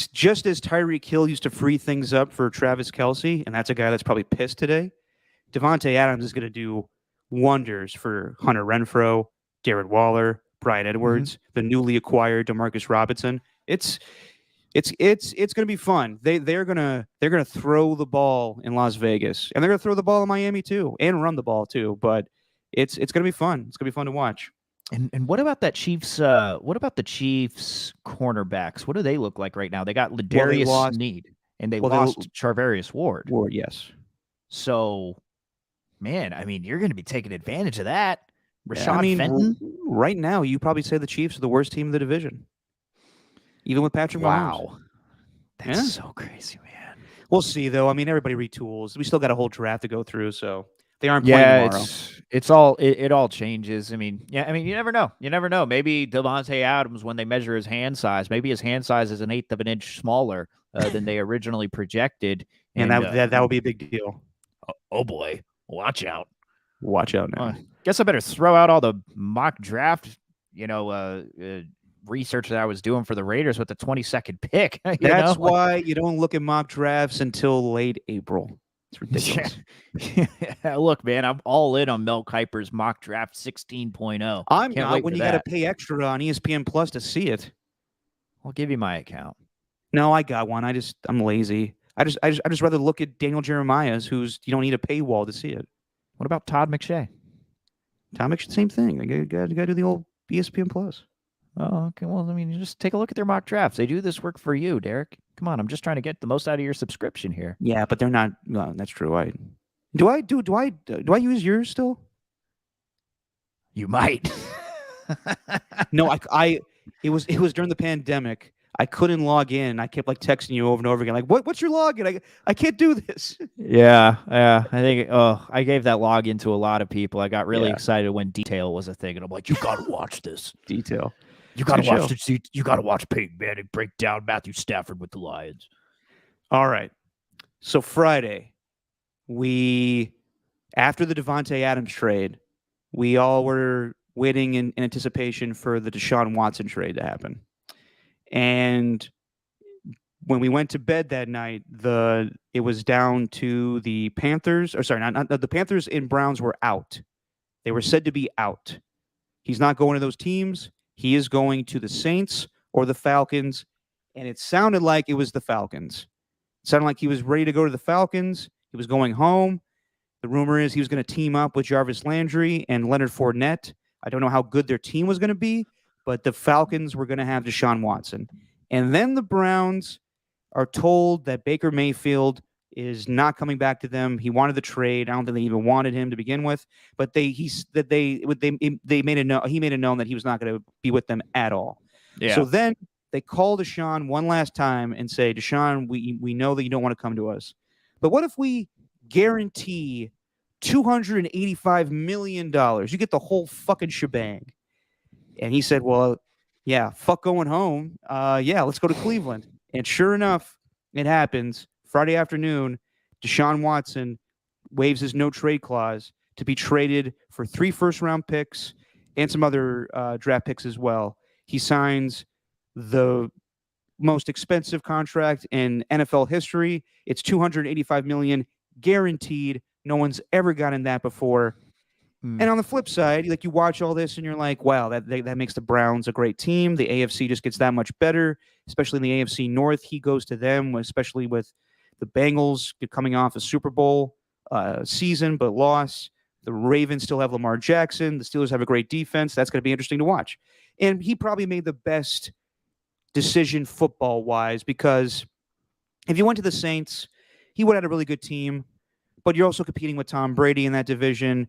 just as Tyreek Hill used to free things up for Travis Kelce, and that's a guy that's probably pissed today. Davante Adams is going to do wonders for Hunter Renfrow, Darren Waller, Bryan Edwards, the newly acquired DeMarcus Robinson. It's going to be fun. They're gonna throw the ball in Las Vegas, and they're gonna throw the ball in Miami too, and run the ball too. But it's gonna be fun. It's gonna be fun to watch. And what about that Chiefs? What about the Chiefs cornerbacks? What do they look like right now? They got Ladarius Sneed, and they lost Charvarius Ward. Ward, yes. So, man, I mean, you're going to be taking advantage of that. Rashad Fenton? Right now, you probably say the Chiefs are the worst team in the division, even with Patrick Mahomes. Wow, that's so crazy, man. We'll see, though. I mean, everybody retools. We still got a whole draft to go through, so they aren't playing tomorrow. It all changes. I mean, you never know. You never know. Maybe Davante Adams, when they measure his hand size, maybe his hand size is 1/8 of an inch smaller than they originally projected, and that would be a big deal. Oh boy, watch out! Watch out now. Guess I better throw out all the mock draft, research that I was doing for the Raiders with the 22nd pick. That's why you don't look at mock drafts until late April. It's ridiculous. Look, man, I'm all in on Mel Kiper's mock draft 16.0. I'm not when you got to pay extra on ESPN Plus to see it. I'll give you my account. No, I got one. I'm lazy. I just rather look at Daniel Jeremiah's, who's you don't need a paywall to see it. What about Todd McShay? Todd McShay, same thing. You got to do the old ESPN Plus. Oh, okay. Well, I mean, you just take a look at their mock drafts. They do this work for you, Derek. Come on, I'm just trying to get the most out of your subscription here. Yeah, but they're not. Well, that's true. Do I use yours still? You might. No, it was during the pandemic. I couldn't log in. I kept texting you over and over again, what's your login? I can't do this. Yeah. I think I gave that login to a lot of people. I got really excited when Detail was a thing, and I'm like, you gotta watch this. Detail. You gotta watch this. You gotta watch Peyton Manning break down Matthew Stafford with the Lions. All right. So Friday, after the Davante Adams trade, we all were waiting in anticipation for the Deshaun Watson trade to happen. And when we went to bed that night, it was down to the Panthers. Or sorry, not the Panthers and Browns were out. They were said to be out. He's not going to those teams. He is going to the Saints or the Falcons. And it sounded like it was the Falcons. It sounded like he was ready to go to the Falcons. He was going home. The rumor is he was going to team up with Jarvis Landry and Leonard Fournette. I don't know how good their team was going to be, but the Falcons were going to have Deshaun Watson. And then the Browns are told that Baker Mayfield is not coming back to them. He wanted the trade. I don't think they even wanted him to begin with, but he made it known that he was not going to be with them at all. Yeah. So then they call Deshaun one last time and say, Deshaun, we know that you don't want to come to us, but what if we guarantee $285 million? You get the whole fucking shebang. And he said, well, yeah, fuck going home. Let's go to Cleveland. And sure enough, it happens. Friday afternoon, Deshaun Watson waives his no-trade clause to be traded for 3 first-round picks and some other draft picks as well. He signs the most expensive contract in NFL history. It's $285 million guaranteed. No one's ever gotten that before. And on the flip side, like, you watch all this and you're like, wow, that makes the Browns a great team. The AFC just gets that much better, especially in the AFC North. He goes to them, especially with the Bengals coming off a Super Bowl season but loss. The Ravens still have Lamar Jackson. The Steelers have a great defense. That's going to be interesting to watch. And he probably made the best decision football-wise, because if you went to the Saints, he would have had a really good team, but you're also competing with Tom Brady in that division.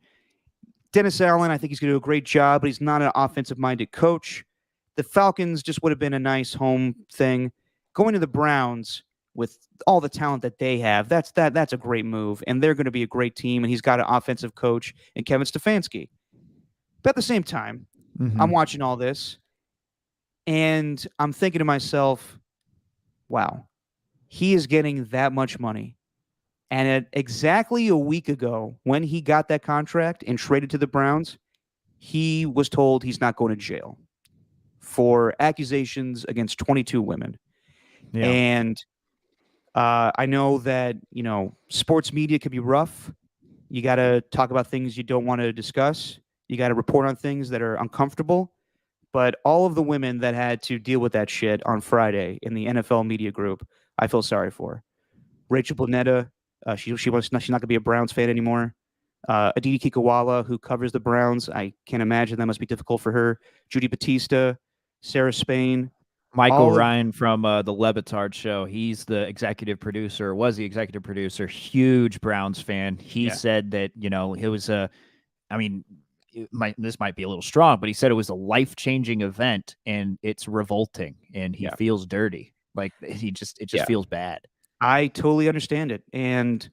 Dennis Allen, I think he's going to do a great job, but he's not an offensive-minded coach. The Falcons just would have been a nice home thing. Going to the Browns with all the talent that they have, that's a great move, and they're going to be a great team, and he's got an offensive coach in Kevin Stefanski. But at the same time, I'm watching all this, and I'm thinking to myself, wow, he is getting that much money. And at exactly a week ago, when he got that contract and traded to the Browns, he was told he's not going to jail for accusations against 22 women. Yeah. And I know that, sports media can be rough. You got to talk about things you don't want to discuss. You got to report on things that are uncomfortable. But all of the women that had to deal with that shit on Friday in the NFL media group, I feel sorry for. Rachel Blanetta, she's not going to be a Browns fan anymore. Aditi Kikawala, who covers the Browns, I can't imagine that must be difficult for her. Judy Batista, Sarah Spain. Michael Ryan from the Lebitard show. He's the executive producer, was the executive producer, huge Browns fan. He said that, it was this might be a little strong, but he said it was a life-changing event and it's revolting and he feels dirty. Like it just feels bad. I totally understand it. And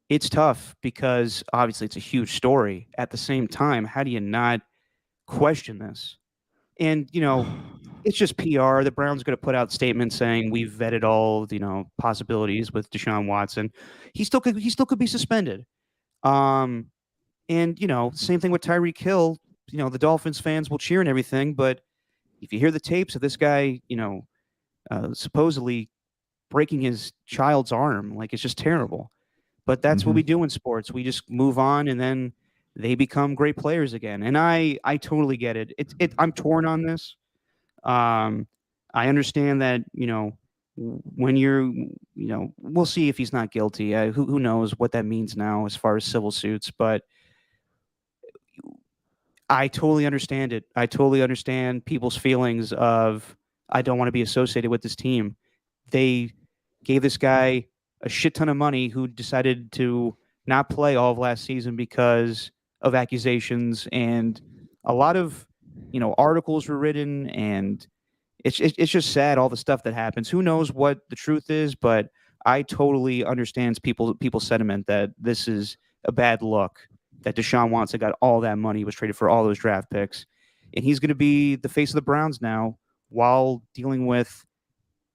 it's tough because obviously it's a huge story. At the same time, how do you not question this? And, it's just PR. The Browns are going to put out statements saying we've vetted all, possibilities with Deshaun Watson. He still could be suspended. And, same thing with Tyreek Hill. The Dolphins fans will cheer and everything. But if you hear the tapes of this guy, supposedly breaking his child's arm, like, it's just terrible. But that's what we do in sports. We just move on and then they become great players again. And I totally get it. I'm torn on this. I understand that, when you're, we'll see if he's not guilty. Who knows what that means now as far as civil suits, but I totally understand it. I totally understand people's feelings of, I don't want to be associated with this team. They gave this guy a shit ton of money who decided to not play all of last season because of accusations, and a lot of, articles were written, and it's just sad, all the stuff that happens. Who knows what the truth is, but I totally understand people's sentiment that this is a bad look, that Deshaun Watson got all that money, was traded for all those draft picks, and he's going to be the face of the Browns now while dealing with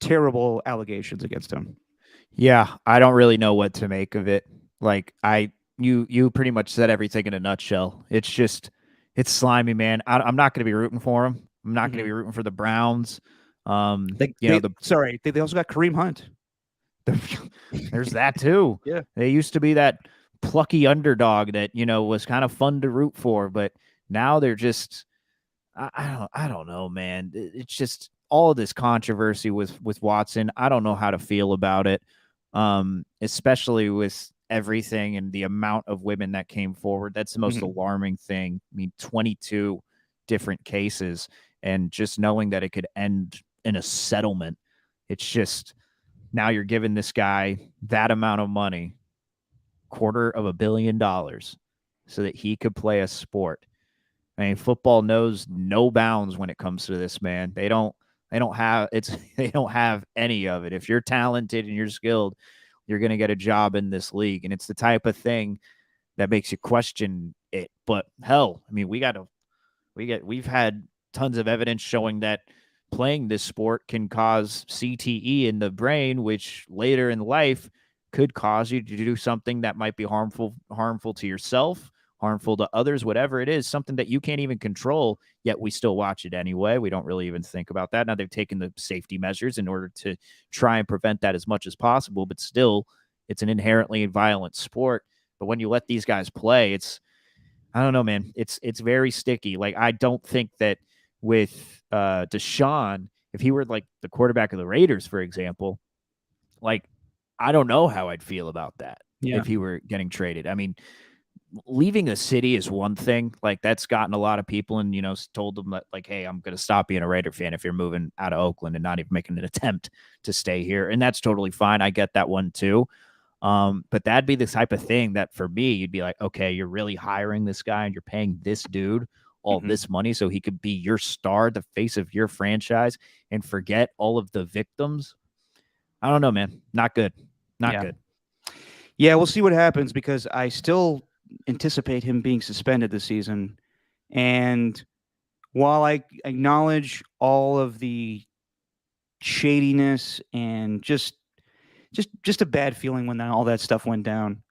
terrible allegations against him. Yeah, I don't really know what to make of it. Like, you pretty much said everything in a nutshell. It's slimy, man. I'm not going to be rooting for him. I'm not going to be rooting for the Browns. They also got Kareem Hunt. There's that too. Yeah, they used to be that plucky underdog that was kind of fun to root for, but now they're just I don't know, man. It's just all of this controversy with Watson. I don't know how to feel about it, especially with everything and the amount of women that came forward. That's the most alarming thing. I mean, 22 different cases, and just knowing that it could end in a settlement. It's just, now you're giving this guy that amount of money, $250 million, so that he could play a sport. I mean, football knows no bounds when it comes to this, man. They don't have any of it. If you're talented and you're skilled, you're going to get a job in this league. And it's the type of thing that makes you question it. But hell, I mean, we've had tons of evidence showing that playing this sport can cause CTE in the brain, which later in life could cause you to do something that might be harmful to yourself, harmful to others, whatever it is, something that you can't even control, yet we still watch it anyway. We don't really even think about that. Now they've taken the safety measures in order to try and prevent that as much as possible, but still, it's an inherently violent sport. But when you let these guys play, I don't know, man. It's very sticky. Like, I don't think that with Deshaun, if he were like the quarterback of the Raiders, for example, like, I don't know how I'd feel about that if he were getting traded. I mean, leaving a city is one thing. Like, that's gotten a lot of people and, told them that, like, hey, I'm going to stop being a Raider fan if you're moving out of Oakland and not even making an attempt to stay here. And that's totally fine. I get that one too. But that'd be the type of thing that for me, you'd be like, okay, you're really hiring this guy and you're paying this dude all this money so he could be your star, the face of your franchise, and forget all of the victims. I don't know, man. Not good. Not good. Yeah, we'll see what happens because I still anticipate him being suspended this season. And while I acknowledge all of the shadiness and just a bad feeling when all that stuff went down,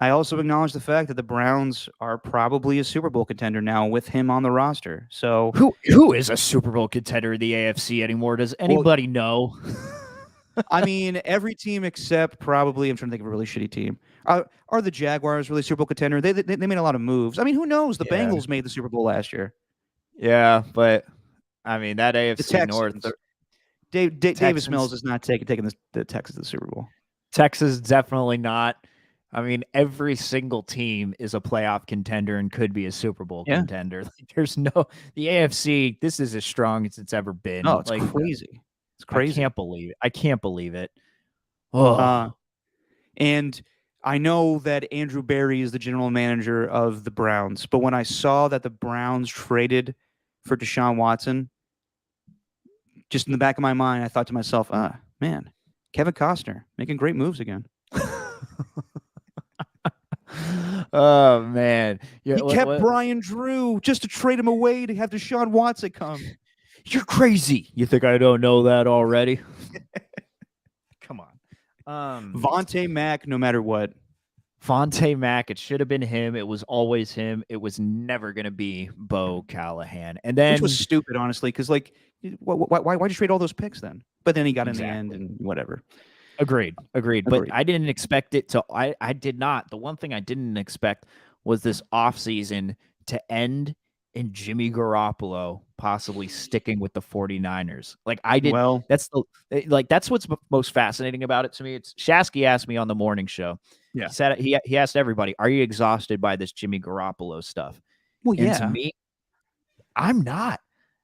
I also acknowledge the fact that the Browns are probably a Super Bowl contender now with him on the roster. So who is a Super Bowl contender in the AFC anymore? Does anybody know? I mean, every team except probably, I'm trying to think of a really shitty team. Are the Jaguars really Super Bowl contender? They made a lot of moves. I mean, who knows? The Bengals made the Super Bowl last year. Yeah, but I mean, that AFC North. Davis Mills is not taking the Texans to the Super Bowl. Texas definitely not. I mean, every single team is a playoff contender and could be a Super Bowl contender. Like, there's the AFC, this is as strong as it's ever been. Oh, it's like crazy. It's crazy. I can't believe it. Oh. And I know that Andrew Berry is the general manager of the Browns, but when I saw that the Browns traded for Deshaun Watson, just in the back of my mind, I thought to myself, man, Kevin Costner making great moves again. Oh, man. He kept Brian Drew just to trade him away to have Deshaun Watson come. You're crazy. You think I don't know that already? Come on. Vontae Mack, no matter what. Vontae Mack, it should have been him. It was always him. It was never going to be Bo Callahan. And then, which was stupid, honestly, because, like, why'd you trade all those picks then? But then he got in the end and whatever. Agreed. But I didn't expect it to. I did not. The one thing I didn't expect was this offseason to end in Jimmy Garoppolo possibly sticking with the 49ers. Like, I did. Well, that's what's most fascinating about it to me. It's Shasky asked me on the morning show. Yeah. He said he asked everybody, "Are you exhausted by this Jimmy Garoppolo stuff?" Well, and to me, I'm not.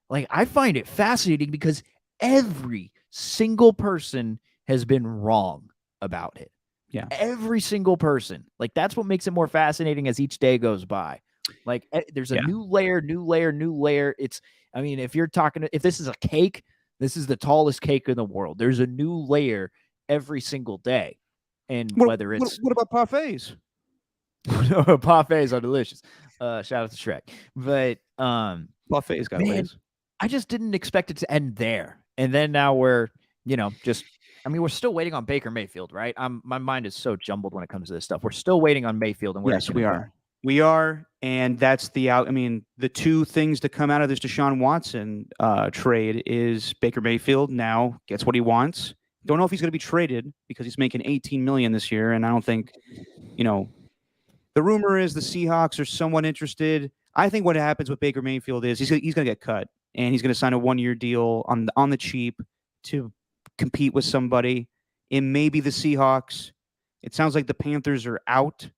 Like, I find it fascinating because every single person has been wrong about it. Yeah. Every single person. Like, that's what makes it more fascinating as each day goes by. Like, there's a new layer. It's, I mean, if this is a cake, this is the tallest cake in the world. There's a new layer every single day. And what about parfaits? Parfaits are delicious. Shout out to Shrek. But parfaits got ways. I just didn't expect it to end there. And then now we're still waiting on Baker Mayfield, right? My mind is so jumbled when it comes to this stuff. We're still waiting on Mayfield, and yes, we are. We are, and that's the two things to come out of this Deshaun Watson trade is Baker Mayfield now gets what he wants. Don't know if he's going to be traded because he's making $18 million this year, and I don't think, the rumor is the Seahawks are somewhat interested. I think what happens with Baker Mayfield is he's going to get cut, and he's going to sign a 1-year deal on the cheap to compete with somebody. It may be the Seahawks. It sounds like the Panthers are out,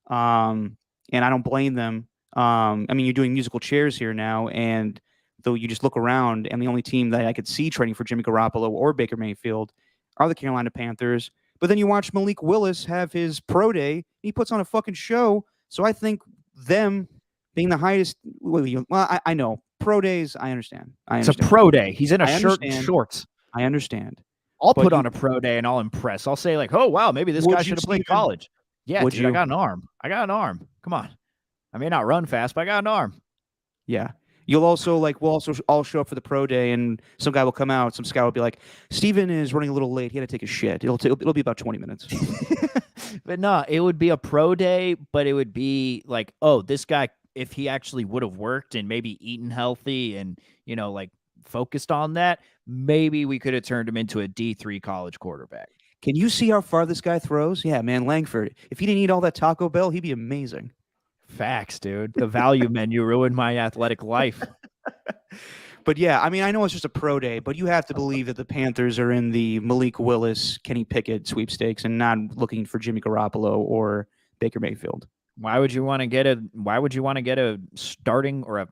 and I don't blame them. You're doing musical chairs here now, and though you just look around, and the only team that I could see trading for Jimmy Garoppolo or Baker Mayfield are the Carolina Panthers. But then you watch Malik Willis have his pro day. He puts on a fucking show. So I think them being the highest. Well, I know pro days. I understand. It's a pro day. He's in a shirt and shorts. I understand. I'll put on a pro day and I'll impress. I'll say, like, oh wow, maybe this guy should have played college. Yeah, dude, I got an arm. Come on. I may not run fast, but I got an arm. Yeah. We'll also all show up for the pro day, and some guy will come out. Some scout will be like, "Steven is running a little late. He had to take a shit. It'll be about 20 minutes." But no, it would be a pro day, but it would be like, oh, this guy, if he actually would have worked and maybe eaten healthy and focused on that, maybe we could have turned him into a D3 college quarterback. Can you see how far this guy throws? Yeah, man, Langford. If he didn't eat all that Taco Bell, he'd be amazing. Facts, dude. The value menu ruined my athletic life. But yeah, I mean, I know it's just a pro day, but you have to believe that the Panthers are in the Malik Willis, Kenny Pickett sweepstakes and not looking for Jimmy Garoppolo or Baker Mayfield. Why would you want to get a starting or a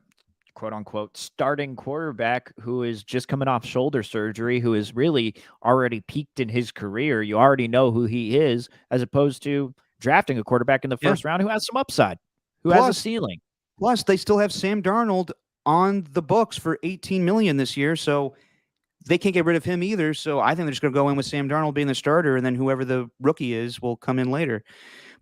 quote unquote starting quarterback who is just coming off shoulder surgery, who is really already peaked in his career? You already know who he is, as opposed to drafting a quarterback in the first round who has some upside, who has a ceiling. Plus, they still have Sam Darnold on the books for $18 million this year, so they can't get rid of him either. So I think they're just going to go in with Sam Darnold being the starter, and then whoever the rookie is will come in later.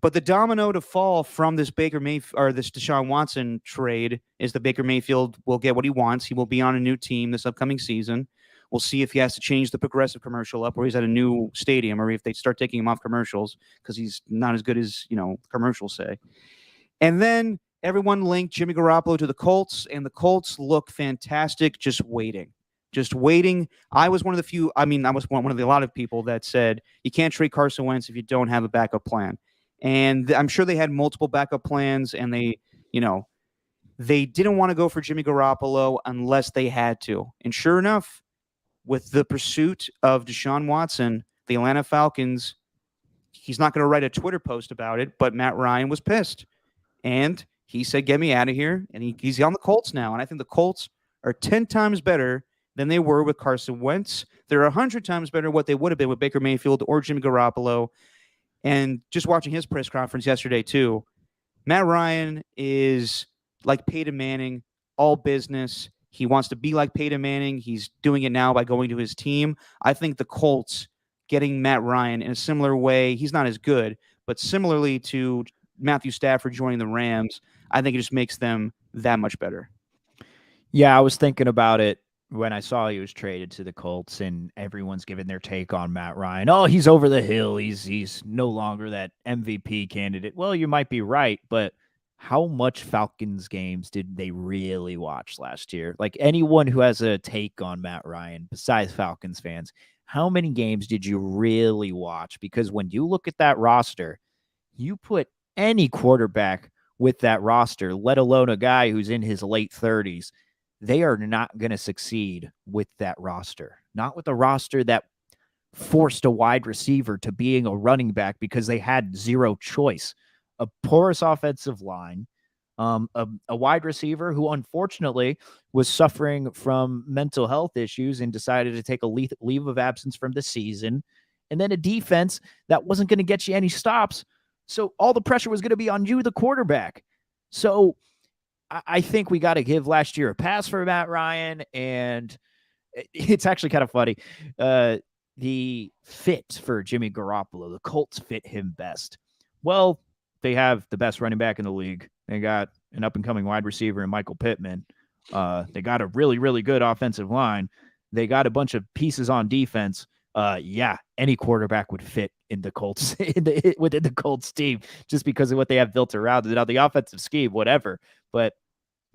But the domino to fall from this this Deshaun Watson trade is that Baker Mayfield will get what he wants. He will be on a new team this upcoming season. We'll see if he has to change the Progressive commercial up, or he's at a new stadium, or if they start taking him off commercials because he's not as good as commercials say. And then everyone linked Jimmy Garoppolo to the Colts, and the Colts look fantastic. Just waiting. I was one of the few. I mean, I was one of the a lot of people that said you can't trade Carson Wentz if you don't have a backup plan. And I'm sure they had multiple backup plans, and they didn't want to go for Jimmy Garoppolo unless they had to. And sure enough, with the pursuit of Deshaun Watson, the Atlanta Falcons, he's not going to write a Twitter post about it, but Matt Ryan was pissed. And he said, get me out of here. And he's on the Colts now. And I think the Colts are 10 times better than they were with Carson Wentz. They're 100 times better what they would have been with Baker Mayfield or Jimmy Garoppolo. And just watching his press conference yesterday, too, Matt Ryan is like Peyton Manning, all business. He wants to be like Peyton Manning. He's doing it now by going to his team. I think the Colts getting Matt Ryan in a similar way, he's not as good, but similarly to Matthew Stafford joining the Rams, I think it just makes them that much better. Yeah, I was thinking about it when I saw he was traded to the Colts, and everyone's giving their take on Matt Ryan. Oh, he's over the hill. He's no longer that MVP candidate. Well, you might be right, but how much Falcons games did they really watch last year? Like, anyone who has a take on Matt Ryan, besides Falcons fans, how many games did you really watch? Because when you look at that roster, you put any quarterback with that roster, let alone a guy who's in his late 30s, they are not going to succeed with that roster. Not with a roster that forced a wide receiver to being a running back because they had zero choice. A porous offensive line, a wide receiver who unfortunately was suffering from mental health issues and decided to take a leave of absence from the season, and then a defense that wasn't going to get you any stops. So all the pressure was going to be on you, the quarterback. So I think we got to give last year a pass for Matt Ryan, and it's actually kind of funny. The fit for Jimmy Garoppolo, the Colts fit him best. Well, they have the best running back in the league. They got an up-and-coming wide receiver in Michael Pittman. They got a really, really good offensive line. They got a bunch of pieces on defense. Yeah, any quarterback would fit in the Colts within the Colts team just because of what they have built around it. Now, the offensive scheme, whatever. But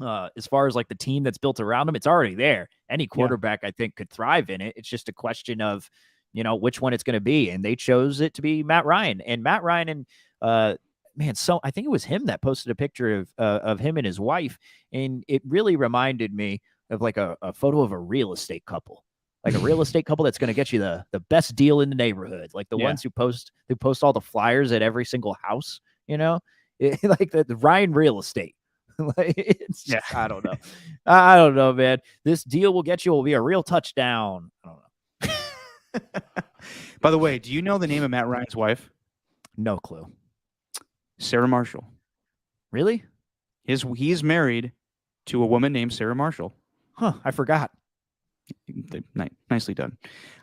as far as like the team that's built around them, it's already there. Any quarterback, I think, could thrive in it. It's just a question of, which one it's going to be. And they chose it to be Matt Ryan. And Matt Ryan and so I think it was him that posted a picture of him and his wife, and it really reminded me of like a photo of a real estate couple, like a real estate couple that's going to get you the best deal in the neighborhood, like the ones who post all the flyers at every single house, like the Ryan Real Estate. It's just, I don't know, man. This deal will be a real touchdown. I don't know. By the way, do you know the name of Matt Ryan's wife? No clue. Sarah Marshall. Really? He's married to a woman named Sarah Marshall. Huh, I forgot. Nicely done.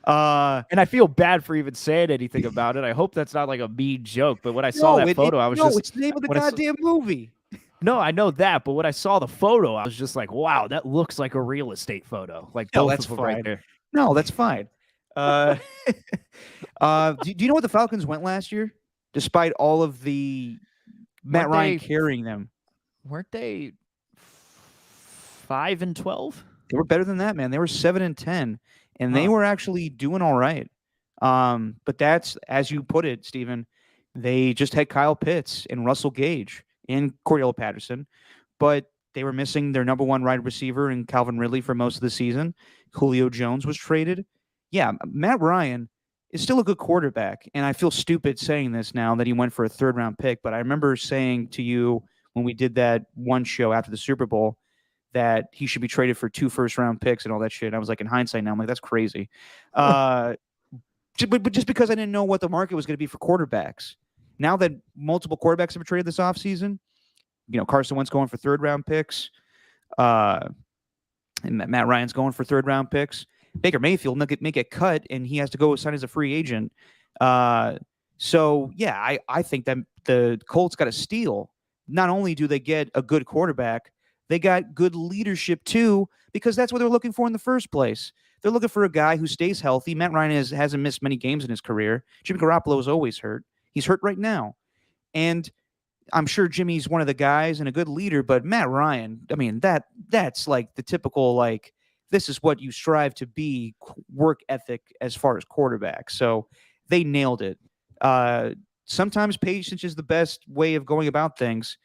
And I feel bad for even saying anything about it. I hope that's not like a mean joke, but when I saw that photo, I was just... No, it's the name of the goddamn movie. No, I know that, but when I saw the photo, I was just like, wow, that looks like a real estate photo. Like, both of them right there. No, that's fine. Do you know what the Falcons went last year? Despite all of the Matt Ryan carrying them. Weren't they 5-12? They were better than that, man. They were 7-10, and they were actually doing all right. But that's, as you put it, Steven, they just had Kyle Pitts and Russell Gage. and Cordell Patterson, but they were missing their number one wide receiver in Calvin Ridley for most of the season. Julio Jones was traded. Yeah, Matt Ryan is still a good quarterback, and I feel stupid saying this now that he went for a third-round pick, but I remember saying to you when we did that one show after the Super Bowl that he should be traded for 2 first-round picks and all that shit. I was like, in hindsight now, I'm like, that's crazy. But just because I didn't know what the market was going to be for quarterbacks. Now that multiple quarterbacks have been traded this offseason, Carson Wentz going for third-round picks, and Matt Ryan's going for third-round picks. Baker Mayfield may get cut, and he has to go sign as a free agent. So, yeah, I think that the Colts got a steal. Not only do they get a good quarterback, they got good leadership, too, because that's what they're looking for in the first place. They're looking for a guy who stays healthy. Matt Ryan hasn't missed many games in his career. Jimmy Garoppolo is always hurt. He's hurt right now. And I'm sure Jimmy's one of the guys and a good leader, but Matt Ryan, I mean, that's like the typical, like, this is what you strive to be, work ethic as far as quarterback. So they nailed it. Sometimes patience is the best way of going about things,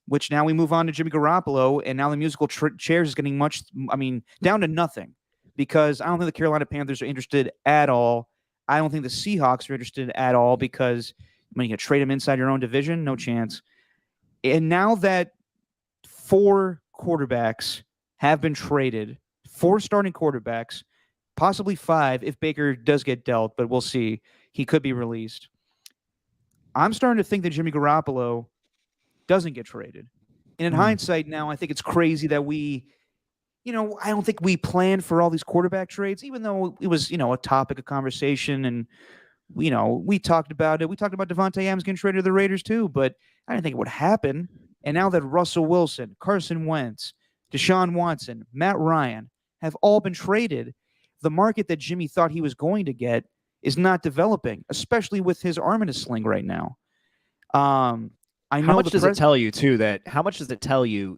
which now we move on to Jimmy Garoppolo, and now the musical chairs is getting down to nothing, because I don't think the Carolina Panthers are interested at all. I don't think the Seahawks are interested at all, because when you can trade them inside your own division, no chance. And now that 4 quarterbacks have been traded, 4 starting quarterbacks, possibly 5 if Baker does get dealt, but we'll see. He could be released. I'm starting to think that Jimmy Garoppolo doesn't get traded. And in hindsight now, I think it's crazy that I don't think we planned for all these quarterback trades, even though it was, a topic of conversation, and we talked about it. We talked about Davante Adams getting traded to the Raiders too, but I didn't think it would happen. And now that Russell Wilson, Carson Wentz, Deshaun Watson, Matt Ryan have all been traded, the market that Jimmy thought he was going to get is not developing, especially with his arm in a sling right now. How much does it tell you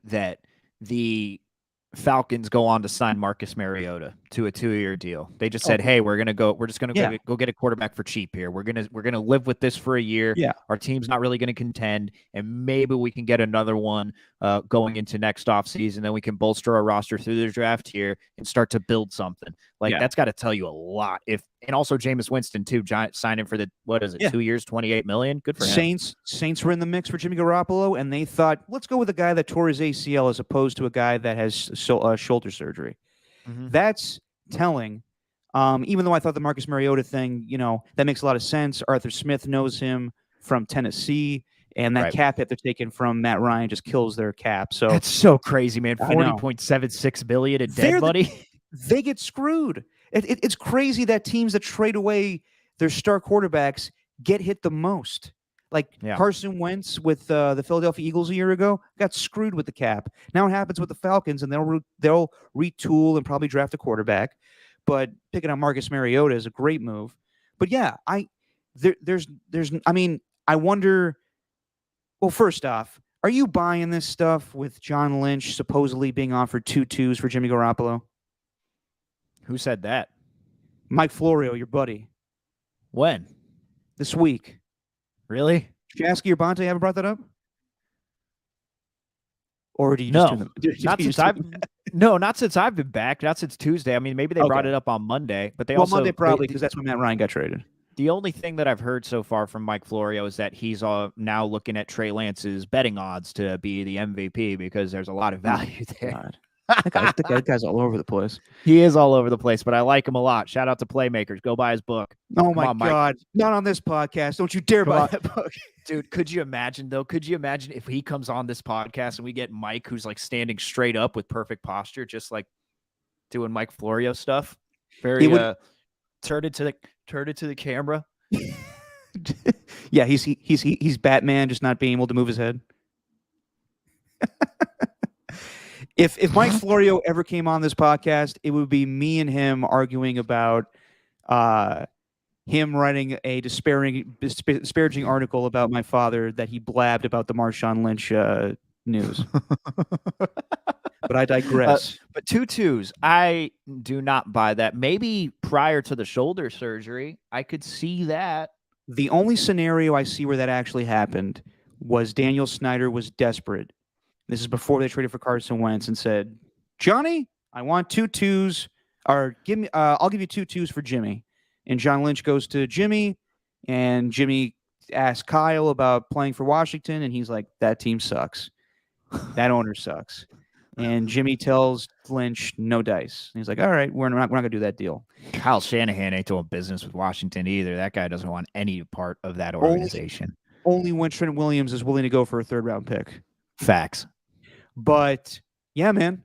that the Falcons go on to sign Marcus Mariota to a 2-year deal? They just said, "Hey, we're just gonna go get a quarterback for cheap here. We're gonna live with this for a year. Yeah. Our team's not really gonna contend, and maybe we can get another one going into next offseason. Then we can bolster our roster through the draft here and start to build something." That's got to tell you a lot. And also Jameis Winston too, signing for 2 years, $28 million. Good for him. Saints were in the mix for Jimmy Garoppolo, and they thought, let's go with a guy that tore his ACL as opposed to a guy that has shoulder surgery. Mm-hmm. That's telling. Even though I thought the Marcus Mariota thing, that makes a lot of sense. Arthur Smith knows him from Tennessee, and that cap hit they're taking from Matt Ryan just kills their cap. So that's so crazy, man. $40.76 billion in dead money. They get screwed. It's crazy that teams that trade away their star quarterbacks get hit the most. Carson Wentz with the Philadelphia Eagles a year ago got screwed with the cap. Now it happens with the Falcons, and they'll retool and probably draft a quarterback. But picking up Marcus Mariota is a great move. But yeah, I wonder. Well, first off, are you buying this stuff with John Lynch supposedly being offered 2 2s for Jimmy Garoppolo? Who said that? Mike Florio, your buddy. When? This week. Really? Did Jasky or Bonte ever brought that up? Or do you not since I've been back. Not since Tuesday. I mean, maybe they brought it up on Monday, but Monday probably, because that's when Matt Ryan got traded. The only thing that I've heard so far from Mike Florio is that he's now looking at Trey Lance's betting odds to be the MVP, because there's a lot of value there. God. That guy's all over the place. He is all over the place, but I like him a lot. Shout out to Playmakers. Go buy his book. Oh, my God. Not on this podcast. Don't you dare buy that book. Dude, could you imagine, though? Could you imagine if he comes on this podcast and we get Mike, who's standing straight up with perfect posture, just doing Mike Florio stuff? Very turn it to the camera. Yeah, he's Batman, just not being able to move his head. If Mike Florio ever came on this podcast, it would be me and him arguing about him writing a disparaging article about my father that he blabbed about the Marshawn Lynch news. But I digress. But 2 2s, I do not buy that. Maybe prior to the shoulder surgery, I could see that. The only scenario I see where that actually happened was Daniel Snyder was desperate. This is before they traded for Carson Wentz and said, Johnny, I want 2 2s, or give me, I'll give you 2 2s for Jimmy. And John Lynch goes to Jimmy, and Jimmy asks Kyle about playing for Washington, and he's like, that team sucks. That owner sucks. And Jimmy tells Lynch, no dice. And he's like, all right, we're not going to do that deal. Kyle Shanahan ain't doing business with Washington either. That guy doesn't want any part of that organization. Only when Trent Williams is willing to go for a 3rd-round pick. Facts. But yeah, man.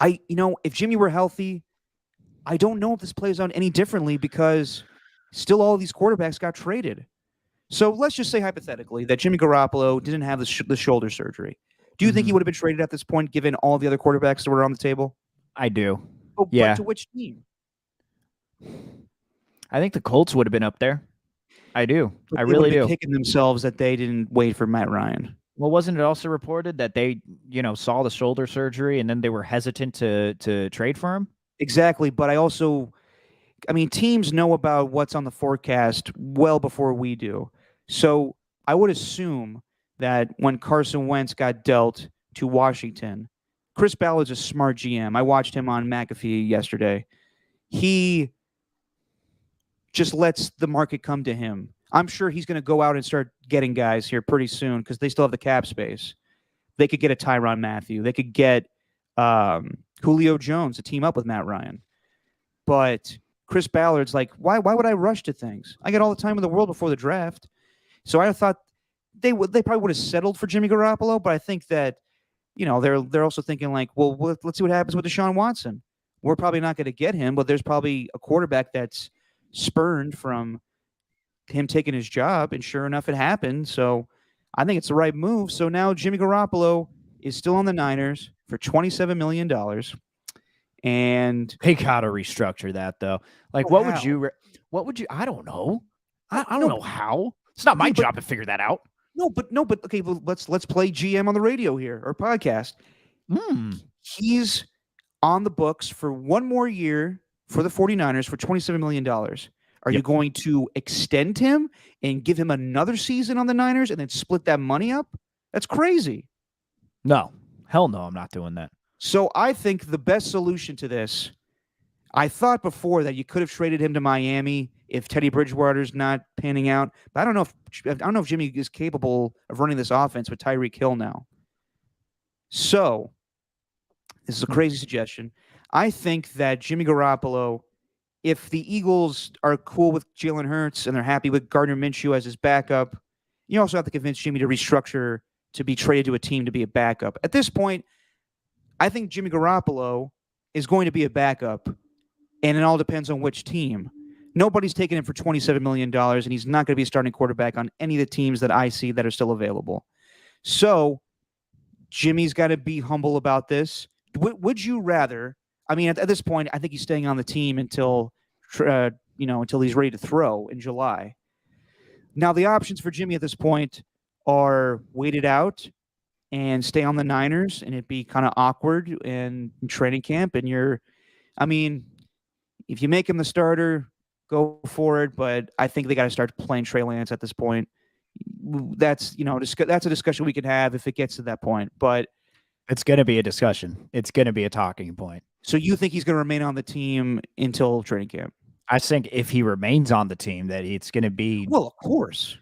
If Jimmy were healthy, I don't know if this plays out any differently because still all of these quarterbacks got traded. So let's just say hypothetically that Jimmy Garoppolo didn't have the shoulder surgery. Do you think he would have been traded at this point, given all the other quarterbacks that were on the table? I do. Yeah. But to which team? I think the Colts would have been up there. I do. But I really do. Kicking themselves that they didn't wait for Matt Ryan. Well, wasn't it also reported that they, saw the shoulder surgery and then they were hesitant to trade for him? Exactly. But teams know about what's on the forecast well before we do. So I would assume that when Carson Wentz got dealt to Washington, Chris Ballard's a smart GM. I watched him on McAfee yesterday. He just lets the market come to him. I'm sure he's going to go out and start getting guys here pretty soon because they still have the cap space. They could get a Tyrann Mathieu. They could get Julio Jones to team up with Matt Ryan. But Chris Ballard's like, why would I rush to things? I got all the time in the world before the draft. So I thought they probably would have settled for Jimmy Garoppolo, but I think that, they're also thinking like, well, let's see what happens with Deshaun Watson. We're probably not going to get him, but there's probably a quarterback that's spurned from him taking his job, and sure enough, it happened. So I think it's the right move. So now Jimmy Garoppolo is still on the Niners for $27 million. And they got to restructure that, though. Like, what would you, I don't know. I don't know how. It's not my job to figure that out. No, but okay, well, let's play GM on the radio here or podcast. He's on the books for one more year for the 49ers for $27 million. Are you going to extend him and give him another season on the Niners and then split that money up? That's crazy. No. Hell no, I'm not doing that. So I think the best solution to this, I thought before that you could have traded him to Miami if Teddy Bridgewater's not panning out. But I don't know if Jimmy is capable of running this offense with Tyreek Hill now. So this is a crazy suggestion. I think that Jimmy Garoppolo, if the Eagles are cool with Jalen Hurts and they're happy with Gardner Minshew as his backup, you also have to convince Jimmy to restructure to be traded to a team to be a backup. At this point, I think Jimmy Garoppolo is going to be a backup, and it all depends on which team. Nobody's taking him for $27 million, and he's not going to be a starting quarterback on any of the teams that I see that are still available. So Jimmy's got to be humble about this. Would you rather? I mean, at this point, I think he's staying on the team until he's ready to throw in July. Now, the options for Jimmy at this point are wait it out and stay on the Niners, and it'd be kind of awkward in training camp. And if you make him the starter, go for it. But I think they got to start playing Trey Lance at this point. That's that's a discussion we could have if it gets to that point. But it's going to be a discussion. It's going to be a talking point. So you think he's going to remain on the team until training camp? I think if he remains on the team, that it's going to be. Well, of course.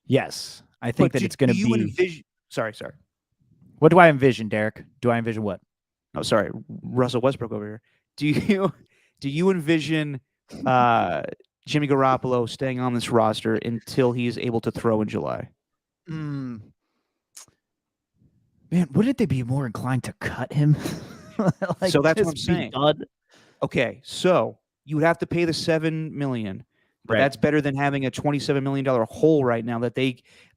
Yes, I think that it's going to be. Sorry. What do I envision, Derek? Do I envision what? Oh, sorry, Russell Westbrook over here. Do you envision Jimmy Garoppolo staying on this roster until he's able to throw in July? Man, wouldn't they be more inclined to cut him? So that's what I'm saying. Okay, so you would have to pay the $7 million, but that's better than having a $27 million hole right now. That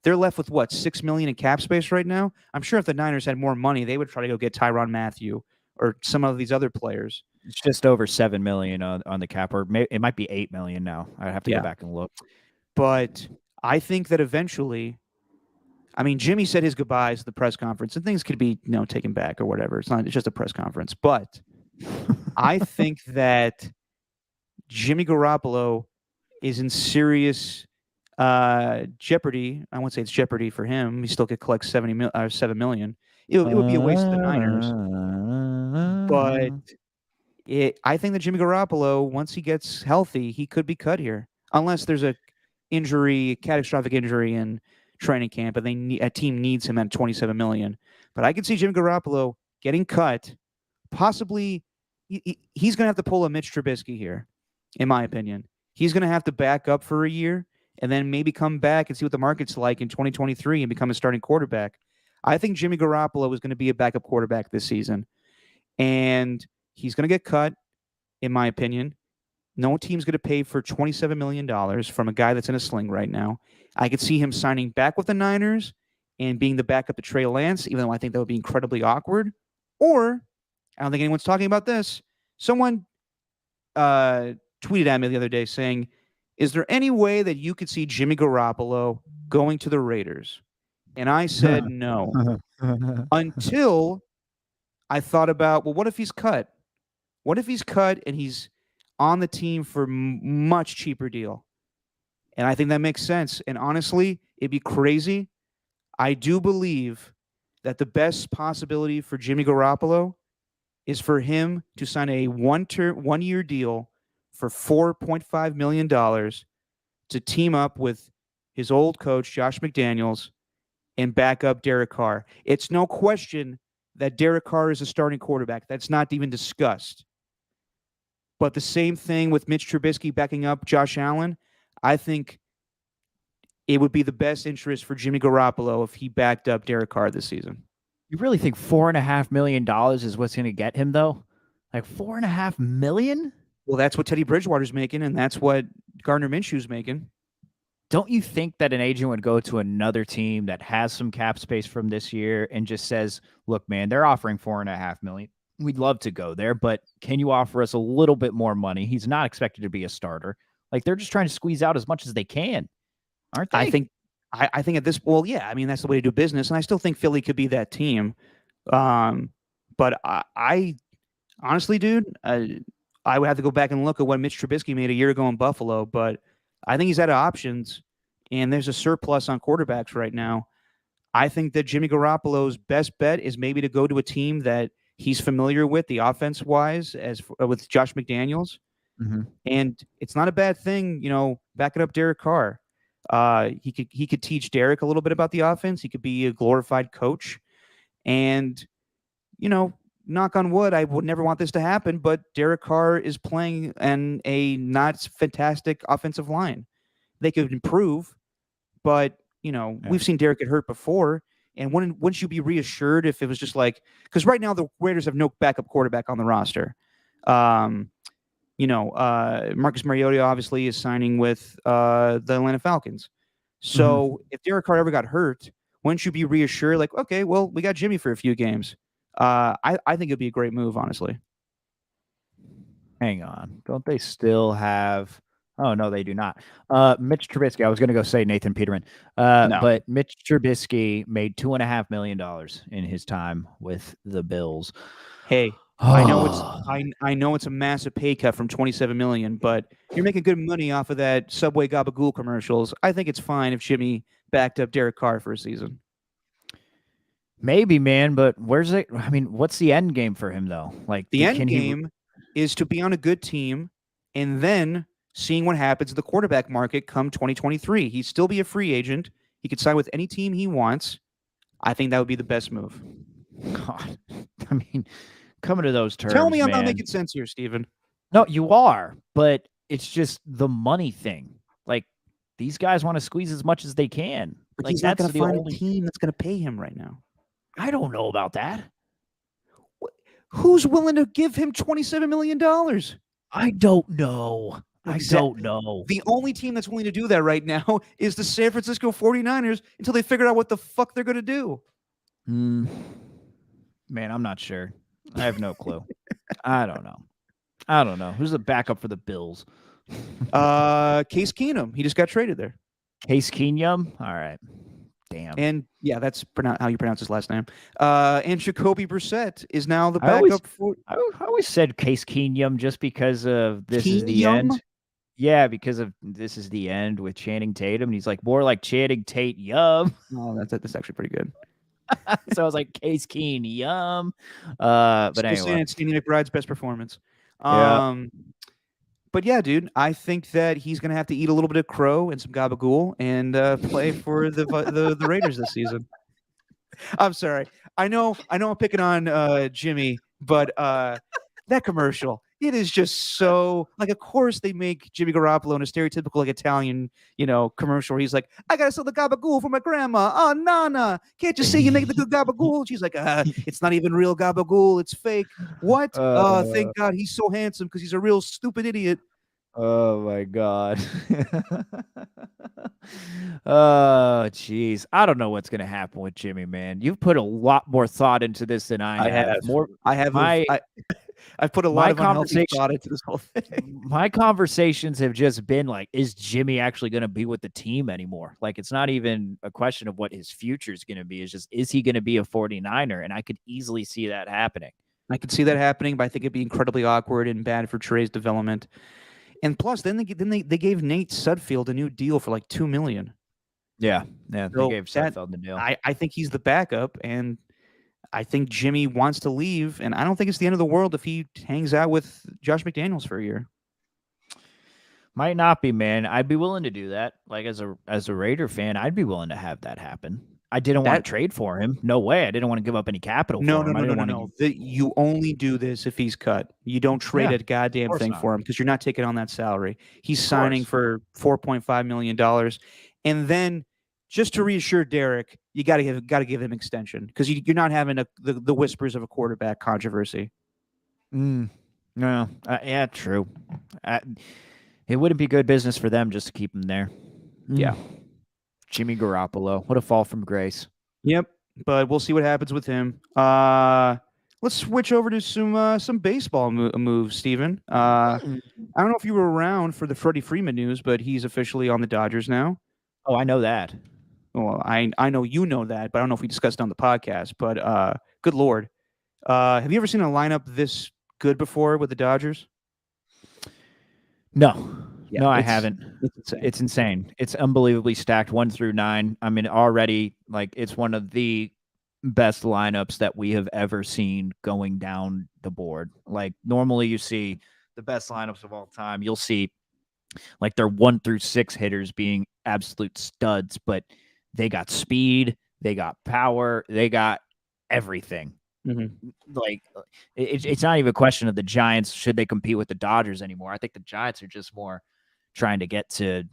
they're left with what, $6 million in cap space right now. I'm sure if the Niners had more money, they would try to go get Tyrann Mathieu or some of these other players. It's just over $7 million on the cap, or it might be $8 million now. I'd have to go back and look. But I think that eventually, Jimmy said his goodbyes at the press conference, and things could be taken back or whatever. It's just a press conference. But I think that Jimmy Garoppolo is in serious. Jeopardy. I won't say it's Jeopardy for him. He still could collect 7 million. It would be a waste of the Niners. But I think that Jimmy Garoppolo, once he gets healthy, he could be cut here, unless there's a catastrophic injury in training camp, and a team needs him at 27 million. But I can see Jimmy Garoppolo getting cut. Possibly, he's going to have to pull a Mitch Trubisky here, in my opinion. He's going to have to back up for a year and then maybe come back and see what the market's like in 2023 and become a starting quarterback. I think Jimmy Garoppolo is going to be a backup quarterback this season, and he's going to get cut, in my opinion. No team's going to pay for $27 million from a guy that's in a sling right now. I could see him signing back with the Niners and being the backup to Trey Lance, even though I think that would be incredibly awkward. Or, I don't think anyone's talking about this, someone tweeted at me the other day saying, is there any way that you could see Jimmy Garoppolo going to the Raiders? And I said no. Until I thought about, well, what if he's cut? What if he's cut and he's on the team for much cheaper deal? And I think that makes sense. And honestly, it'd be crazy. I do believe that the best possibility for Jimmy Garoppolo is for him to sign a one-year deal for $4.5 million to team up with his old coach, Josh McDaniels, and back up Derek Carr. It's no question that Derek Carr is a starting quarterback. That's not even discussed. But the same thing with Mitch Trubisky backing up Josh Allen. I think it would be the best interest for Jimmy Garoppolo if he backed up Derek Carr this season. You really think $4.5 million is what's going to get him, though? Like $4.5 million? Well, that's what Teddy Bridgewater's making, and that's what Gardner Minshew's making. Don't you think that an agent would go to another team that has some cap space from this year and just says, look, man, they're offering $4.5 million. We'd love to go there, but can you offer us a little bit more money? He's not expected to be a starter. Like, they're just trying to squeeze out as much as they can, aren't they? I think at this, well, yeah, I mean, that's the way to do business. And I still think Philly could be that team. But I honestly, dude, I would have to go back and look at what Mitch Trubisky made a year ago in Buffalo, but I think he's out of options, and there's a surplus on quarterbacks right now. I think that Jimmy Garoppolo's best bet is maybe to go to a team that he's familiar with, the offense-wise, with Josh McDaniels. Mm-hmm. And it's not a bad thing, backing up Derek Carr. He could teach Derek a little bit about the offense. He could be a glorified coach. And, knock on wood, I would never want this to happen, but Derek Carr is playing in a not fantastic offensive line. They could improve, but, we've seen Derek get hurt before. And wouldn't you be reassured if it was just like, because right now the Raiders have no backup quarterback on the roster. Marcus Mariota obviously is signing with the Atlanta Falcons. So if Derek Carr ever got hurt, wouldn't you be reassured? Like, okay, well, we got Jimmy for a few games. I think it'd be a great move, honestly. Hang on. Don't they still have... Oh, no, they do not. Mitch Trubisky. I was going to go say Nathan Peterman. No. But Mitch Trubisky made $2.5 million in his time with the Bills. Hey, I know it's a massive pay cut from $27 million, but you're making good money off of that Subway Gabagool commercials. I think it's fine if Jimmy backed up Derek Carr for a season. Maybe, man, but where's it? I mean, what's the end game for him, though? Like, the end game is to be on a good team and then seeing what happens in the quarterback market come 2023. He'd still be a free agent. He could sign with any team he wants. I think that would be the best move. God, I mean, coming to those terms, tell me I'm man. not making sense here, Steven. No, you are, but it's just the money thing. Like, these guys want to squeeze as much as they can. But like, he's not going to find a team that's going to pay him right now. I don't know about that. Who's willing to give him $27 million? I don't know. I don't know. The only team that's willing to do that right now is the San Francisco 49ers until they figure out what the fuck they're going to do. Man, I'm not sure. I have no clue. I don't know. Who's the backup for the Bills? Case Keenum. He just got traded there. Case Keenum? All right. Damn. And yeah, that's how you pronounce his last name. And Jacoby Brissett is now the backup. I always said Case Keenum just because of this is the end. Yeah, because of this is the end with Channing Tatum. And he's like, more like Channing Tate, yum. Oh, that's actually pretty good. So I was like, Case Keen, yum. But Still saying anyway. it's Danny McBride's best performance. Yeah. But yeah, dude, I think that he's gonna have to eat a little bit of crow and some gabagool and play for the Raiders this season. I'm sorry. I know I'm picking on Jimmy, but that commercial, it is just so like of course they make Jimmy Garoppolo in a stereotypical like Italian, commercial where he's like, I gotta sell the gabagool for my grandma. Oh Nana, can't you see you make the good gabagool? She's like, it's not even real gabagool, it's fake. What? Thank God he's so handsome because he's a real stupid idiot. Oh my God. Oh, jeez. I don't know what's gonna happen with Jimmy, man. You've put a lot more thought into this than I have. More, I have my I've put a lot my of unhealthy conversation. thought into this whole thing. My conversations have just been like, is Jimmy actually going to be with the team anymore? Like, it's not even a question of what his future is going to be. It's just, is he going to be a 49er? And I could easily see that happening. I could see that happening, but I think it'd be incredibly awkward and bad for Trey's development. And plus, then they gave Nate Sudfeld a new deal for like $2 million. Yeah, So they gave Sudfeld the deal. I think he's the backup, and I think Jimmy wants to leave, and I don't think it's the end of the world if he hangs out with Josh McDaniels for a year. Might not be, man. I'd be willing to do that. Like as a Raider fan, I'd be willing to have that happen. I didn't want to trade for him. No way. I didn't want to give up any capital for him. No. You only do this if he's cut. You don't trade a goddamn thing for him because you're not taking on that salary. He's signing for $4.5 million. And then just to reassure Derek, you got to give him extension because you're not having the whispers of a quarterback controversy. No. Yeah, true. It wouldn't be good business for them just to keep him there. Yeah. Jimmy Garoppolo. What a fall from grace. Yep. But we'll see what happens with him. Let's switch over to some baseball moves, Steven. I don't know if you were around for the Freddie Freeman news, but he's officially on the Dodgers now. Oh, I know that. Well, I know you know that, but I don't know if we discussed it on the podcast. But good Lord. Have you ever seen a lineup this good before with the Dodgers? No. Yeah, no, I haven't. It's insane. It's unbelievably stacked 1 through 9. I mean, already, like, it's one of the best lineups that we have ever seen going down the board. Like, normally you see the best lineups of all time. You'll see, like, their 1 through 6 hitters being absolute studs, but they got speed, they got power, they got everything. Mm-hmm. Like, it's not even a question of the Giants, should they compete with the Dodgers anymore. I think the Giants are just more trying to get to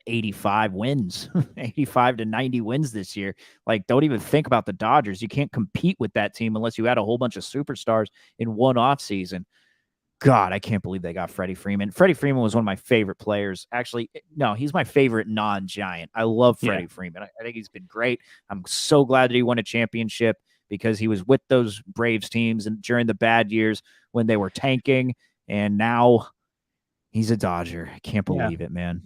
85 wins, 85 to 90 wins this year. Like, don't even think about the Dodgers. You can't compete with that team unless you had a whole bunch of superstars in one offseason. God, I can't believe they got Freddie Freeman. Freddie Freeman was one of my favorite players. Actually, no, he's my favorite non-Giant. I love Freddie Freeman. I think he's been great. I'm so glad that he won a championship because he was with those Braves teams and during the bad years when they were tanking, and now he's a Dodger. I can't believe it, man.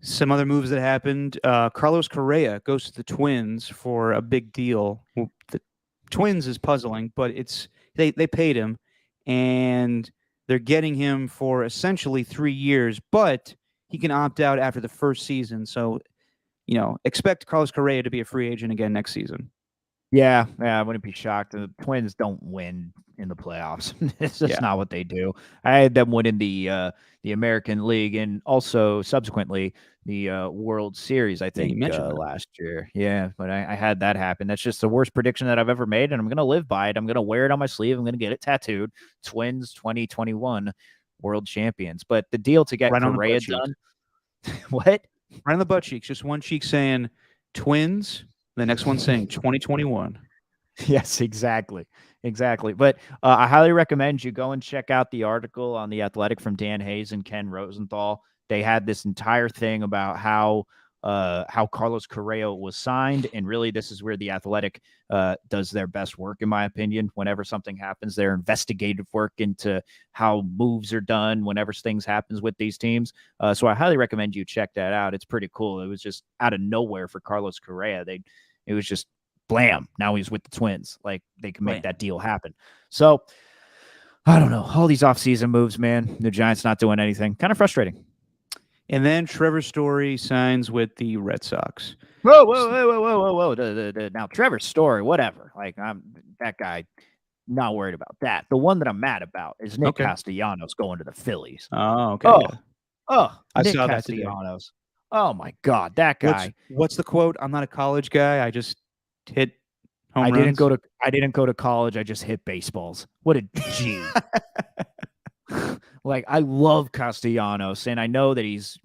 Some other moves that happened. Carlos Correa goes to the Twins for a big deal. Well, the Twins is puzzling, but they paid him, and they're getting him for essentially 3 years, but he can opt out after the first season. So, expect Carlos Correa to be a free agent again next season. Yeah, I wouldn't be shocked. The Twins don't win in the playoffs. It's just not what they do. I had them winning the American League and also subsequently the World Series, I think, last year. Yeah, but I had that happen. That's just the worst prediction that I've ever made, and I'm going to live by it. I'm going to wear it on my sleeve. I'm going to get it tattooed. Twins 2021 World Champions. But the deal to get Correa done. What? Right on the butt cheeks. Just one cheek saying Twins. The next one saying 2021. Yes, exactly. But I highly recommend you go and check out the article on The Athletic from Dan Hayes and Ken Rosenthal. They had this entire thing about how Carlos Correa was signed, and really this is where The Athletic does their best work, in my opinion. Whenever something happens, their investigative work into how moves are done whenever things happens with these teams. So I highly recommend you check that out. It's pretty cool. It was just out of nowhere for Carlos Correa. It was just blam. Now he's with the Twins. Like, they can make that deal happen. So I don't know. All these offseason moves, man. The Giants not doing anything. Kind of frustrating. And then Trevor Story signs with the Red Sox. Whoa. Now, Trevor Story, whatever. Like, I'm that guy, not worried about that. The one that I'm mad about is Nick Castellanos going to the Phillies. Oh, okay. I Nick saw Castellanos. That today. Oh, my God. That guy. What's the quote? I'm not a college guy. I just hit home runs. I didn't go to college. I just hit baseballs. What a G. Like, I love Castellanos, and I know that he's,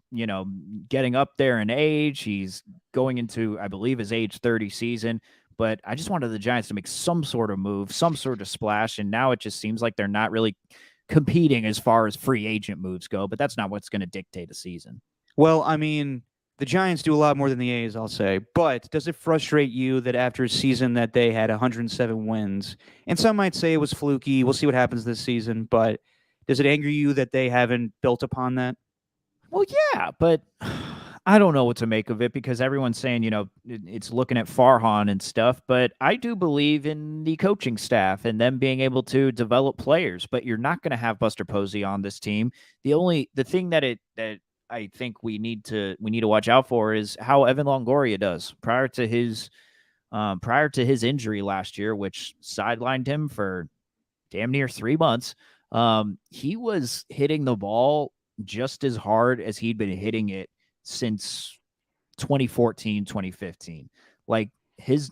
getting up there in age. He's going into, I believe, his age 30 season. But I just wanted the Giants to make some sort of move, some sort of splash, and now it just seems like they're not really competing as far as free agent moves go, but that's not what's going to dictate a season. Well, I mean, the Giants do a lot more than the A's, I'll say. But does it frustrate you that after a season that they had 107 wins, and some might say it was fluky, we'll see what happens this season, but does it anger you that they haven't built upon that? Well, yeah, but I don't know what to make of it because everyone's saying, it's looking at Farhan and stuff, but I do believe in the coaching staff and them being able to develop players, but you're not going to have Buster Posey on this team. The thing that I think we need to watch out for is how Evan Longoria does prior to his injury last year, which sidelined him for damn near 3 months. He was hitting the ball just as hard as he'd been hitting it since 2014, 2015. Like his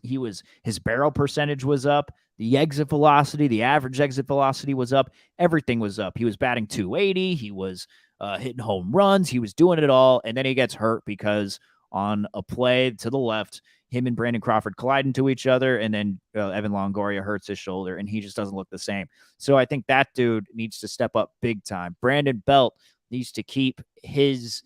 barrel percentage was up, the exit velocity, the average exit velocity was up, everything was up. He was batting 280, he was hitting home runs, he was doing it all, and then he gets hurt because on a play to the left, him and Brandon Crawford collide into each other, and then Evan Longoria hurts his shoulder, and he just doesn't look the same. So I think that dude needs to step up big time. Brandon Belt needs to keep things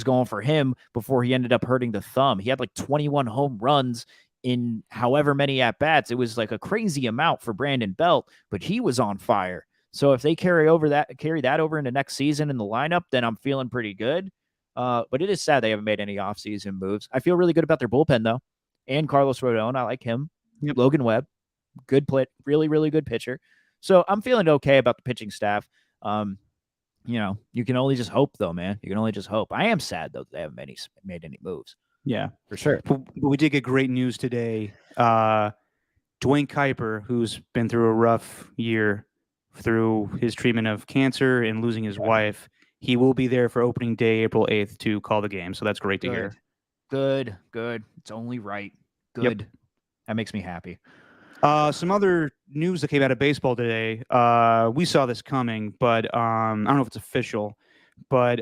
going for him before he ended up hurting the thumb. He had like 21 home runs in however many at-bats. It was like a crazy amount for Brandon Belt, but he was on fire. So if they carry that over into next season in the lineup, then I'm feeling pretty good. But it is sad they haven't made any offseason moves. I feel really good about their bullpen, though. And Carlos Rodon, I like him. Yep. Logan Webb, good play, really, really good pitcher. So I'm feeling okay about the pitching staff. You can only just hope, though, man. You can only just hope. I am sad, though, that they haven't made any moves. Yeah, for sure. But we did get great news today. Dwayne Kuiper, who's been through a rough year through his treatment of cancer and losing his wife, he will be there for opening day, April 8th, to call the game. So that's great to hear. Good. It's only right. Good. Yep. That makes me happy. Some other news that came out of baseball today. We saw this coming, but I don't know if it's official. But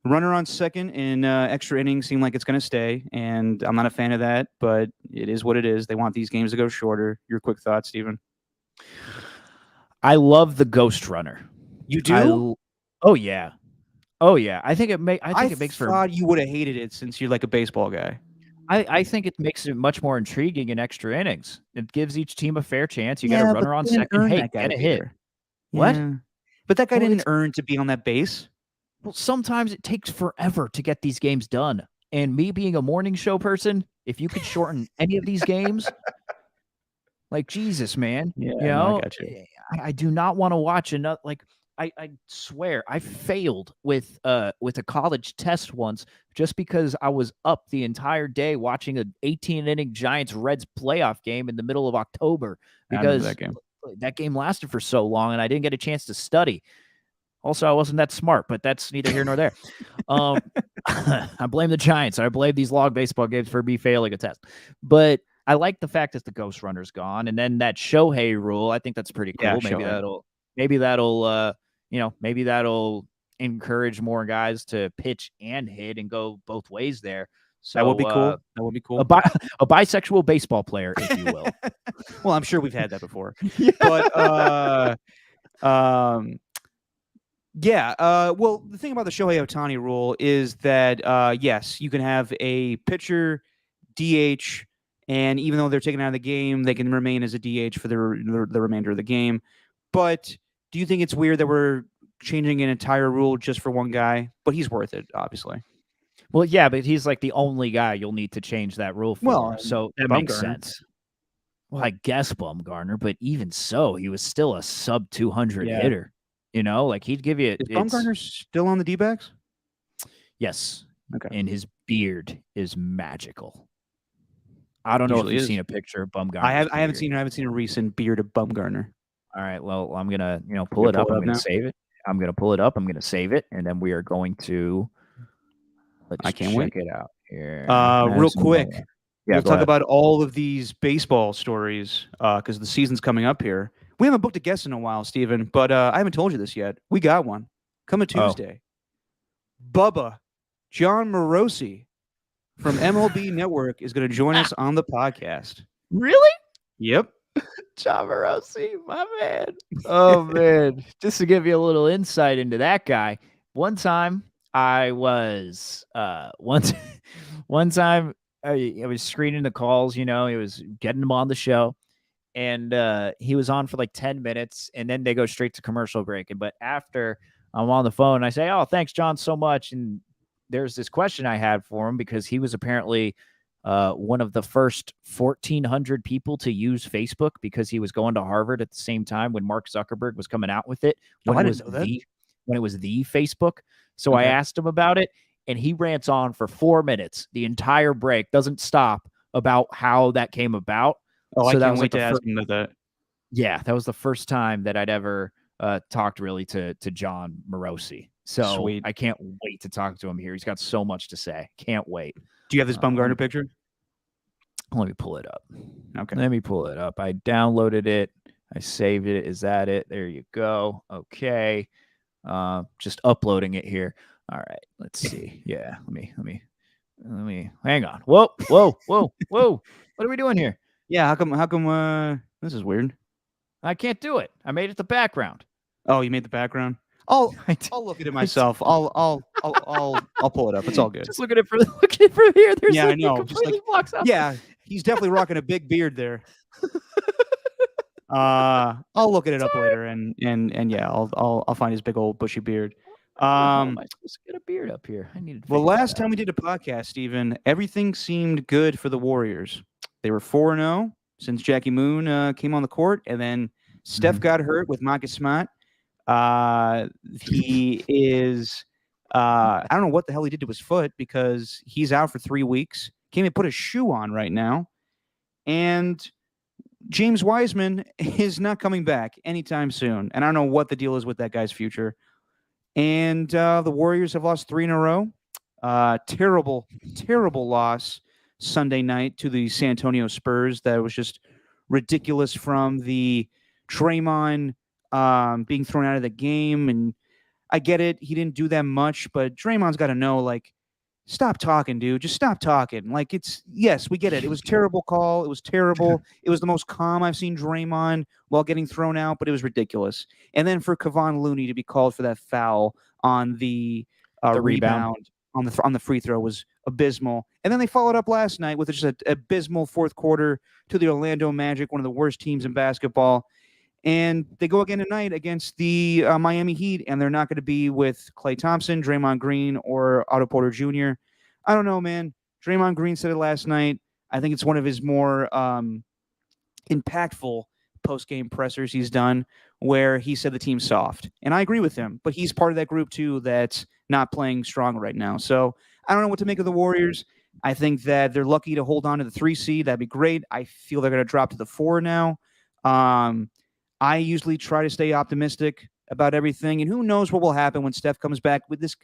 runner on second in extra innings seemed like it's going to stay, and I'm not a fan of that, but it is what it is. They want these games to go shorter. Your quick thoughts, Steven? I love the ghost runner. You do? Oh yeah. I think it makes. I thought you would have hated it since you're like a baseball guy. I think it makes it much more intriguing in extra innings. It gives each team a fair chance. You got a runner on second. Hey, get a hit. What? Yeah. But that guy didn't earn to be on that base. Well, sometimes it takes forever to get these games done. And me being a morning show person, if you could shorten any of these games, like Jesus, man. Yeah, I got you. I do not want to watch another. Like I swear I failed with a college test once just because I was up the entire day watching an 18-inning Giants Reds playoff game in the middle of October because that game lasted for so long and I didn't get a chance to study. Also, I wasn't that smart, but that's neither here nor there. I blame the Giants. I blame these long baseball games for me failing a test. But I like the fact that the ghost runner's gone, and then that Shohei rule. I think that's pretty cool. Yeah, maybe that'll encourage more guys to pitch and hit and go both ways there. So that would be cool. That would be cool. A bisexual baseball player, if you will. Well, I'm sure we've had that before. But well, the thing about the Shohei Ohtani rule is that yes, you can have a pitcher DH. And even though they're taken out of the game, they can remain as a DH for the remainder of the game. But do you think it's weird that we're changing an entire rule just for one guy? But he's worth it, obviously. Well, yeah, but he's like the only guy you'll need to change that rule for. So that makes sense. Well, I guess Bumgarner, but even so, he was still a sub 200 hitter. Like he'd give you. Is Bumgarner still on the D-backs? Yes. Okay. And his beard is magical. I don't know if you've seen a picture of Bumgarner. I haven't seen a recent beard of Bumgarner. All right. Well, I'm gonna pull it up. I'm gonna save it. I'm gonna pull it up. I'm gonna save it, and then we are going to. I can't wait. Check it out here. Real quick. We'll talk about all of these baseball stories because the season's coming up here. We haven't booked a guest in a while, Steven, but I haven't told you this yet. We got one coming Tuesday. Bubba, John Morosi from MLB Network is going to join us on the podcast. Really? Yep. John Morosi, my man. Oh, man. Just to give you a little insight into that guy, one time I was one time I was screening the calls, he was getting them on the show, and he was on for like 10 minutes, and then they go straight to commercial break. But after I'm on the phone, I say, "Oh, thanks, John, so much." And there's this question I had for him because he was apparently one of the first 1,400 people to use Facebook because he was going to Harvard at the same time when Mark Zuckerberg was coming out with it. When it was the Facebook. So I asked him about it, and he rants on for 4 minutes. The entire break doesn't stop about how that came about. Oh, so I can't wait to ask him that. Yeah, that was the first time that I'd ever talked really to John Morosi. So Sweet. I can't wait to talk to him here. He's got so much to say. Can't wait. Do you have this Bumgarner picture? Let me pull it up. Okay. Let me pull it up. I downloaded it. I saved it. Is that it? There you go. Okay. Just uploading it here. All right. Let's see. Yeah. Let me hang on. Whoa. What are we doing here? Yeah. How come this is weird? I can't do it. I made it the background. Oh, you made the background? I'll look at it myself. I'll pull it up. It's all good. Just look at it from here. There's I know. Completely blocks out. Yeah, he's definitely rocking a big beard there. I'll look at it up later and yeah, I'll find his big old bushy beard. How am I supposed to get a beard up here? I needed. Well, last time we did a podcast, Steven, everything seemed good for the Warriors. They were 4-0 since Jackie Moon came on the court, and then Steph got hurt with Marcus Smart. He is I don't know what the hell he did to his foot because he's out for 3 weeks. Can't even put a shoe on right now. And James Wiseman is not coming back anytime soon. And I don't know what the deal is with that guy's future. And the Warriors have lost 3 in a row. Terrible loss Sunday night to the San Antonio Spurs. That was just ridiculous from the Draymond being thrown out of the game. And I get it. He didn't do that much, but Draymond's got to know, like, stop talking, dude. Just stop talking. Like, yes, we get it. It was a terrible call. It was terrible. It was the most calm I've seen Draymond while getting thrown out, but it was ridiculous. And then for Kevon Looney to be called for that foul on the rebound on the free throw was abysmal. And then they followed up last night with just an abysmal fourth quarter to the Orlando Magic, one of the worst teams in basketball. And they go again tonight against the Miami Heat, and they're not going to be with Klay Thompson, Draymond Green, or Otto Porter Jr. I don't know, man. Draymond Green said it last night. I think it's one of his more impactful post-game pressers he's done, where he said the team's soft. And I agree with him, but he's part of that group, too, that's not playing strong right now. So I don't know what to make of the Warriors. I think that they're lucky to hold on to the 3 seed. That'd be great. I feel they're going to drop to the 4 now. I usually try to stay optimistic about everything, and who knows what will happen when Steph comes back with this.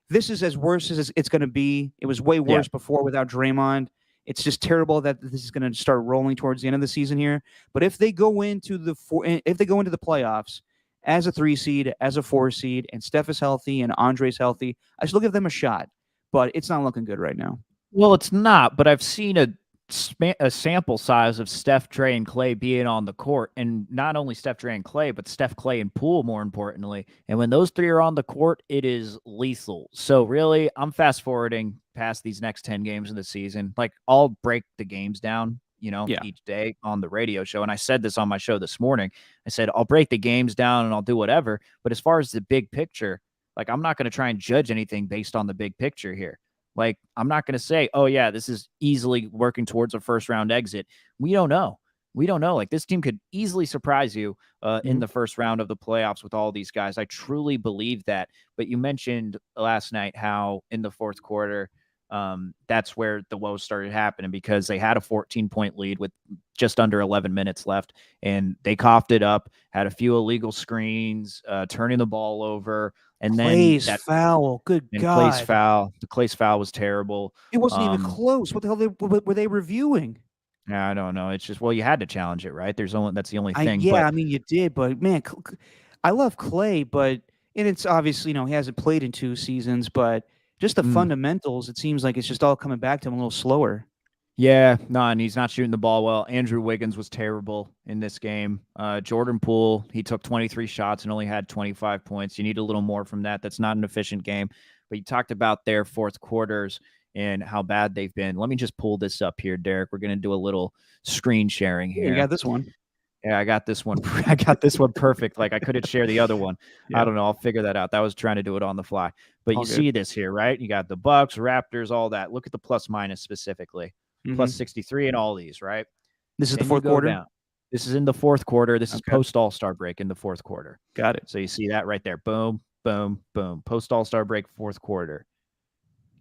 This is as worse as it's going to be. It was way worse before without Draymond. It's just terrible that this is going to start rolling towards the end of the season here. But if they go into the playoffs as a 3 seed, as a 4 seed, and Steph is healthy and Andre's healthy, I still give them a shot. But it's not looking good right now. Well, it's not. But I've seen a sample size of Steph, Dre, and Clay being on the court, and not only Steph, Dre, and Clay, but Steph, Clay, and Poole, more importantly. And when those 3 are on the court, it is lethal. So really, I'm fast forwarding past these next 10 games of the season. Like, I'll break the games down, each day on the radio show. And I said this on my show this morning. I said, I'll break the games down and I'll do whatever. But as far as the big picture, like, I'm not going to try and judge anything based on the big picture here. Like, I'm not going to say, oh, yeah, this is easily working towards a first-round exit. We don't know. Like, this team could easily surprise you in the first round of the playoffs with all these guys. I truly believe that. But you mentioned last night how in the fourth quarter, that's where the woes started happening because they had a 14-point lead with just under 11 minutes left, and they coughed it up, had a few illegal screens, turning the ball over, and Clay's then foul. Good and God. Clay's foul was terrible. It wasn't even close. What the hell were they reviewing? I don't know. It's just, well, you had to challenge it, right? That's the only thing. I mean, you did, but man, I love Clay, and it's obviously, he hasn't played in 2 seasons, but just the fundamentals, it seems like it's just all coming back to him a little slower. Yeah, no, and he's not shooting the ball well. Andrew Wiggins was terrible in this game. Jordan Poole, he took 23 shots and only had 25 points. You need a little more from that. That's not an efficient game. But you talked about their fourth quarters and how bad they've been. Let me just pull this up here, Derek. We're going to do a little screen sharing here. You got this one. Yeah, I got this one. I got this one perfect. Like, I couldn't share the other one. Yeah. I don't know. I'll figure that out. That was trying to do it on the fly. But you see this here, right? You got the Bucks, Raptors, all that. Look at the plus minus specifically. Plus 63 in all these, right? This is the fourth quarter? Down. This is in the fourth quarter. This is post All-Star break in the fourth quarter. Got it. So you see that right there. Boom, boom, boom. Post All-Star break, fourth quarter.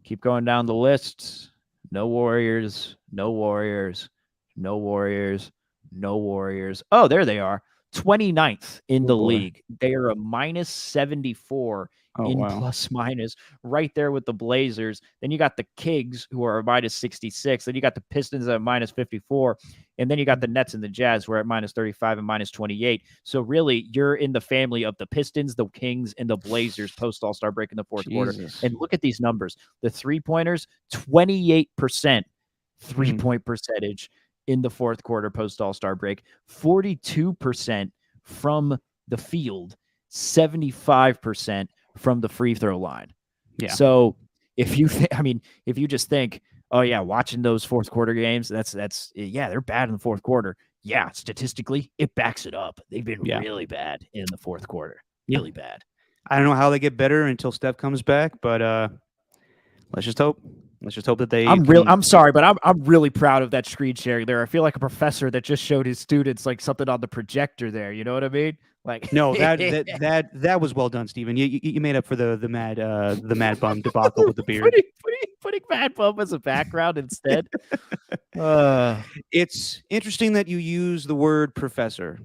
Keep going down the list. No Warriors, no Warriors, no Warriors, no Warriors. Oh, there they are. 29th in the league. They are a minus 74 plus minus right there with the Blazers. Then you got the Kings who are a minus 66. Then you got the Pistons at minus 54. And then you got the Nets and the Jazz who are at minus 35 and minus 28. So really, you're in the family of the Pistons, the Kings, and the Blazers post All-Star break in the fourth quarter. And look at these numbers. The three-pointers, 28% three-point percentage in the fourth quarter post All-Star break, 42% from the field, 75% from the free throw line. Yeah. So if you just think, oh yeah, watching those fourth quarter games, that's they're bad in the fourth quarter. Yeah, statistically, it backs it up. They've been really bad in the fourth quarter. Really bad. I don't know how they get better until Steph comes back, but let's just hope. Let's just hope that they. I'm sorry, but I'm really proud of that screen sharing there. I feel like a professor that just showed his students like something on the projector there. You know what I mean? Like, no, that was well done, Steven. You made up for the mad bum debacle with the beard. Putting mad bum as a background instead. It's interesting that you use the word professor.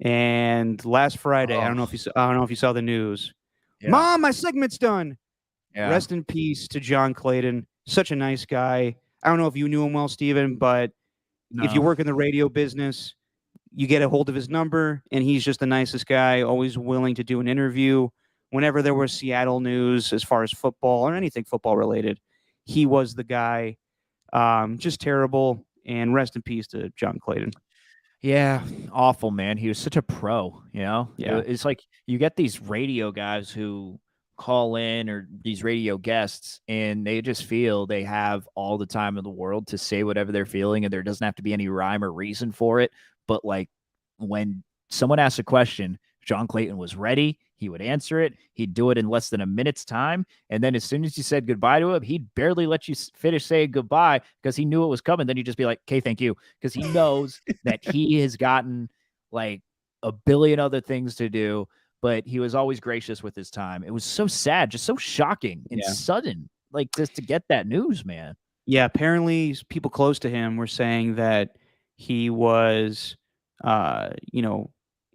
And last Friday, I don't know if you saw the news. Yeah. Mom, my segment's done. Yeah. Rest in peace to John Clayton. Such a nice guy. I don't know if you knew him well, Steven, but if you work in the radio business, you get a hold of his number, and he's just the nicest guy, always willing to do an interview. Whenever there was Seattle news as far as football or anything football related, he was the guy. Just terrible. And rest in peace to John Clayton. Yeah, awful, man. He was such a pro, you know? Yeah. It's like you get these radio guys who call in or these radio guests and they just feel they have all the time in the world to say whatever they're feeling and there doesn't have to be any rhyme or reason for it. But like when someone asks a question, John Clayton was ready. He would answer it. He'd do it in less than a minute's time. And then as soon as you said goodbye to him, he'd barely let you finish saying goodbye because he knew it was coming. Then you'd just be like, okay, thank you. Because he knows that he has gotten like a billion other things to do. But he was always gracious with his time. It was so sad, just so shocking and sudden, like just to get that news, man. Yeah, apparently people close to him were saying that he was,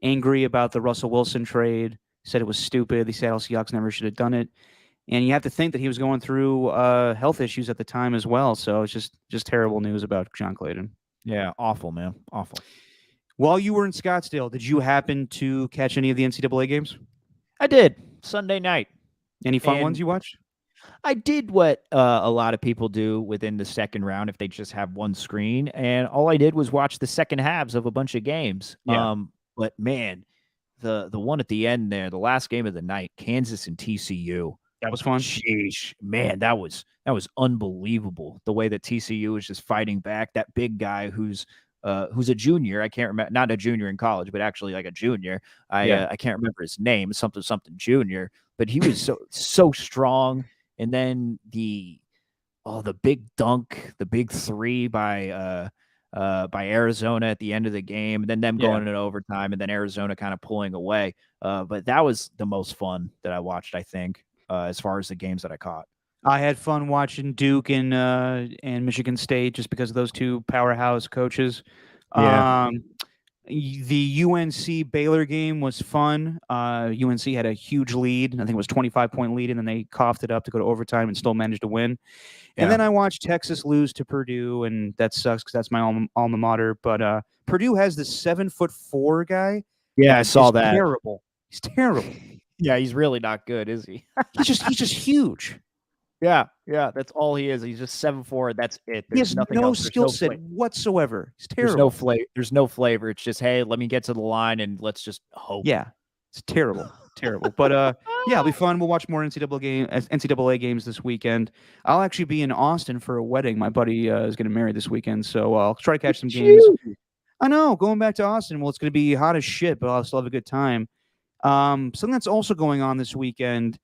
angry about the Russell Wilson trade, said it was stupid. The Seattle Seahawks never should have done it. And you have to think that he was going through health issues at the time as well. So it's just terrible news about John Clayton. Yeah, awful, man. Awful. While you were in Scottsdale, did you happen to catch any of the NCAA games? I did. Sunday night. Any fun ones you watched? I did what a lot of people do within the second round if they just have one screen. And all I did was watch the second halves of a bunch of games. Yeah. But, man, the one at the end there, the last game of the night, Kansas and TCU. That was fun. Sheesh. Man, that was unbelievable. The way that TCU was just fighting back. That big guy who's a junior. I can't remember, not a junior in college, but actually like a junior. I can't remember his name, something junior, but he was so strong. And then the the big dunk, the big three by Arizona at the end of the game, and then them going into overtime, and then Arizona kind of pulling away. But that was the most fun that I watched, I think, as far as the games that I caught. I had fun watching Duke and Michigan State just because of those two powerhouse coaches. Yeah. The UNC Baylor game was fun. UNC had a huge lead. I think it was 25-point lead, and then they coughed it up to go to overtime and still managed to win. And then I watched Texas lose to Purdue, and that sucks because that's my alma mater. But Purdue has this 7'4" guy. Yeah, I saw that. Terrible. He's terrible. Yeah, he's really not good, is he? he's just huge. Yeah, that's all he is. He's just 7'4". That's it. He has no skill set whatsoever. He's terrible. There's no flavor. It's just, hey, let me get to the line and let's just hope. Yeah, it's terrible, terrible. But yeah, it'll be fun. We'll watch more NCAA games this weekend. I'll actually be in Austin for a wedding. My buddy is getting married this weekend, so I'll try to catch some games. I know, going back to Austin. Well, it's going to be hot as shit, but I'll still have a good time. Something that's also going on this weekend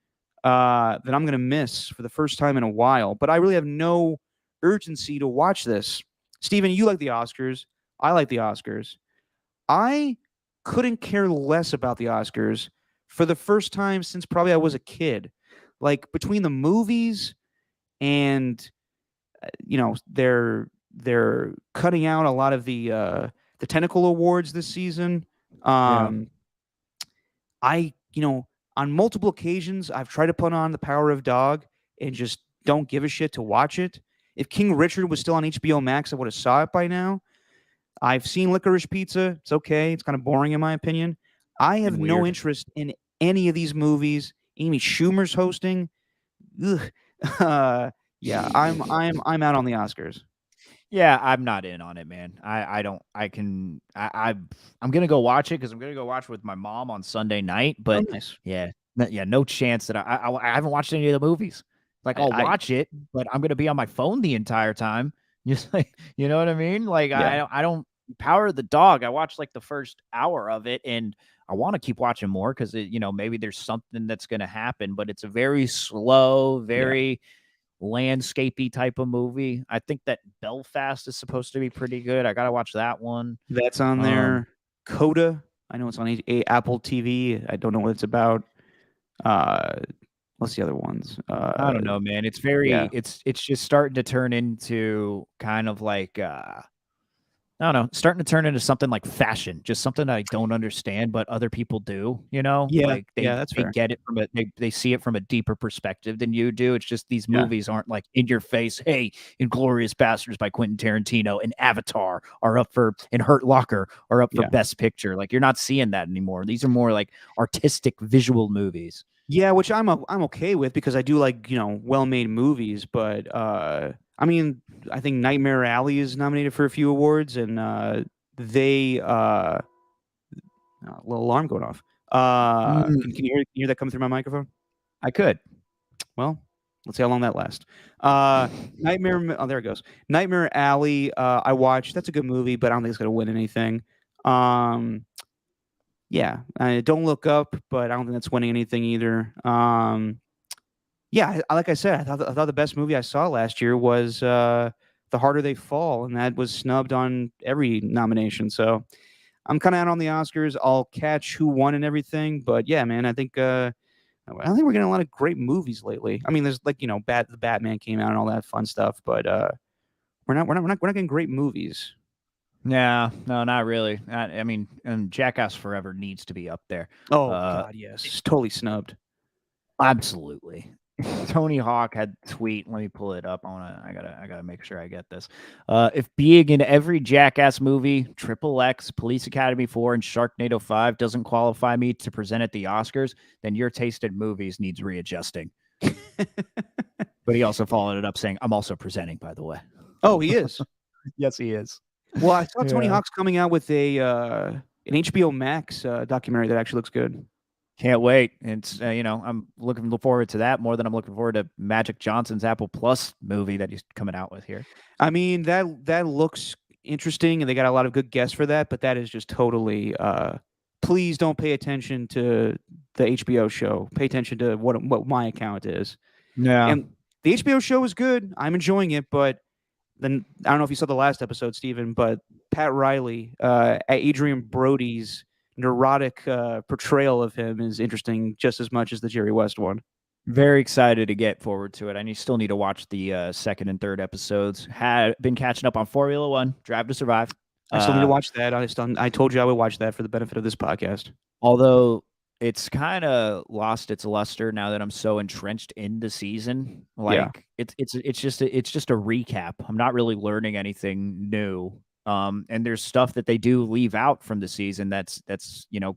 that I'm going to miss for the first time in a while, but I really have no urgency to watch this. Steven, you like the Oscars. I like the Oscars. I couldn't care less about the Oscars for the first time since probably I was a kid. Like, between the movies and, they're cutting out a lot of the technical awards this season. On multiple occasions, I've tried to put on The Power of Dog and just don't give a shit to watch it. If King Richard was still on HBO Max, I would have saw it by now. I've seen Licorice Pizza. It's okay. It's kind of boring in my opinion. I have no interest in any of these movies. Amy Schumer's hosting. Ugh. Yeah, I'm out on the Oscars. Yeah, I'm not in on it, man. I'm gonna go watch it because I'm gonna go watch it with my mom on Sunday night. But nice. No chance that I haven't watched any of the movies. Like, I'll watch it, but I'm gonna be on my phone the entire time. Just like, you know what I mean? Like, I don't Power of the Dog. I watched like the first hour of it, and I want to keep watching more because maybe there's something that's gonna happen. But it's a very slow, very landscapey type of movie. I think that Belfast is supposed to be pretty good. I gotta watch that one. That's on there. Coda. I know it's on Apple TV. I don't know what it's about. What's the other ones? I don't know, man. It's very it's just starting to turn into kind of like I don't know, starting to turn into something like fashion, just something I don't understand, but other people do, like that's fair. Get it from they see it from a deeper perspective than you do. It's just these movies aren't like in your face. Hey, Inglourious Basterds by Quentin Tarantino and Avatar and Hurt Locker are up for Best Picture. Like, you're not seeing that anymore. These are more like artistic visual movies. Yeah, which I'm okay with because I do like, well-made movies, but I mean, I think Nightmare Alley is nominated for a few awards, and a little alarm going off. Can you hear that coming through my microphone? I could. Well, let's see how long that lasts. Nightmare. Oh, there it goes. Nightmare Alley. I watched. That's a good movie, but I don't think it's gonna win anything. Yeah, Don't Look Up, but I don't think that's winning anything either. Yeah, like I said, I thought the best movie I saw last year was The Harder They Fall, and that was snubbed on every nomination. So I'm kind of out on the Oscars. I'll catch who won and everything, but yeah, man, I think we're getting a lot of great movies lately. I mean, there's like the Batman came out and all that fun stuff, but we're not getting great movies. No, not really. I mean, Jackass Forever needs to be up there. Oh God, yes, it's totally snubbed. Absolutely. Tony Hawk had a tweet. Let me pull it up. I gotta make sure I get this. If being in every Jackass movie, Triple X, Police Academy 4, and Sharknado 5 doesn't qualify me to present at the Oscars, then your taste in movies needs readjusting. But he also followed it up saying, "I'm also presenting, by the way." Oh, he is. Yes, he is. Well, I saw Tony Hawk's coming out with an HBO Max documentary that actually looks good. Can't wait. It's I'm looking forward to that more than I'm looking forward to Magic Johnson's Apple Plus movie that he's coming out with here. I mean, that looks interesting, and they got a lot of good guests for that. But that is just totally. Please don't pay attention to the HBO show. Pay attention to what my account is. Yeah. And The HBO show is good. I'm enjoying it, but then I don't know if you saw the last episode, Steven, but Pat Riley, Adrian Brody's neurotic portrayal of him is interesting just as much as the Jerry West one. Very excited to get forward to it. I still need to watch the second and third episodes. Had been catching up on Formula One, Drive to Survive. I still need to watch that. I told you I would watch that for the benefit of this podcast. Although it's kind of lost its luster now that I'm so entrenched in the season. Like it's just a recap. I'm not really learning anything new. And there's stuff that they do leave out from the season that's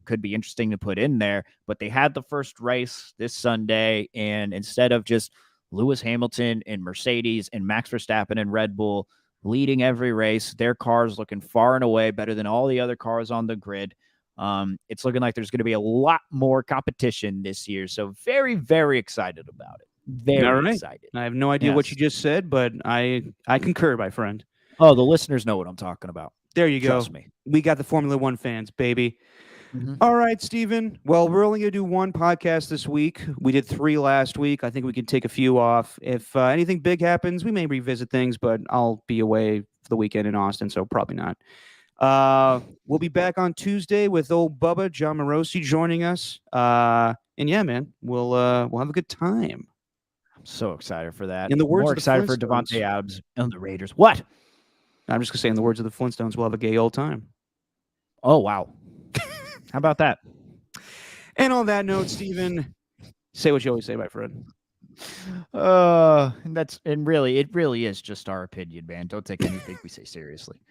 could be interesting to put in there. But they had the first race this Sunday, and instead of just Lewis Hamilton and Mercedes and Max Verstappen and Red Bull leading every race, their cars looking far and away better than all the other cars on the grid. It's looking like there's going to be a lot more competition this year. So very, very excited about it. Very excited. I have no idea what you just said, but I concur, my friend. Oh, the listeners know what I'm talking about. There you go. Trust me. We got the Formula One fans, baby. Mm-hmm. All right, Steven. Well, we're only going to do one podcast this week. We did 3 last week. I think we can take a few off. If anything big happens, we may revisit things, but I'll be away for the weekend in Austin, so probably not. We'll be back on Tuesday with old Bubba, John Morosi joining us. And yeah, man, we'll have a good time. I'm so excited for that. In the words More of the excited for Davante Adams and the Raiders. What? I'm just going to say, in the words of the Flintstones, we'll have a gay old time. Oh, wow. How about that? And on that note, Steven, say what you always say, my friend. It really is just our opinion, man. Don't take anything we say seriously.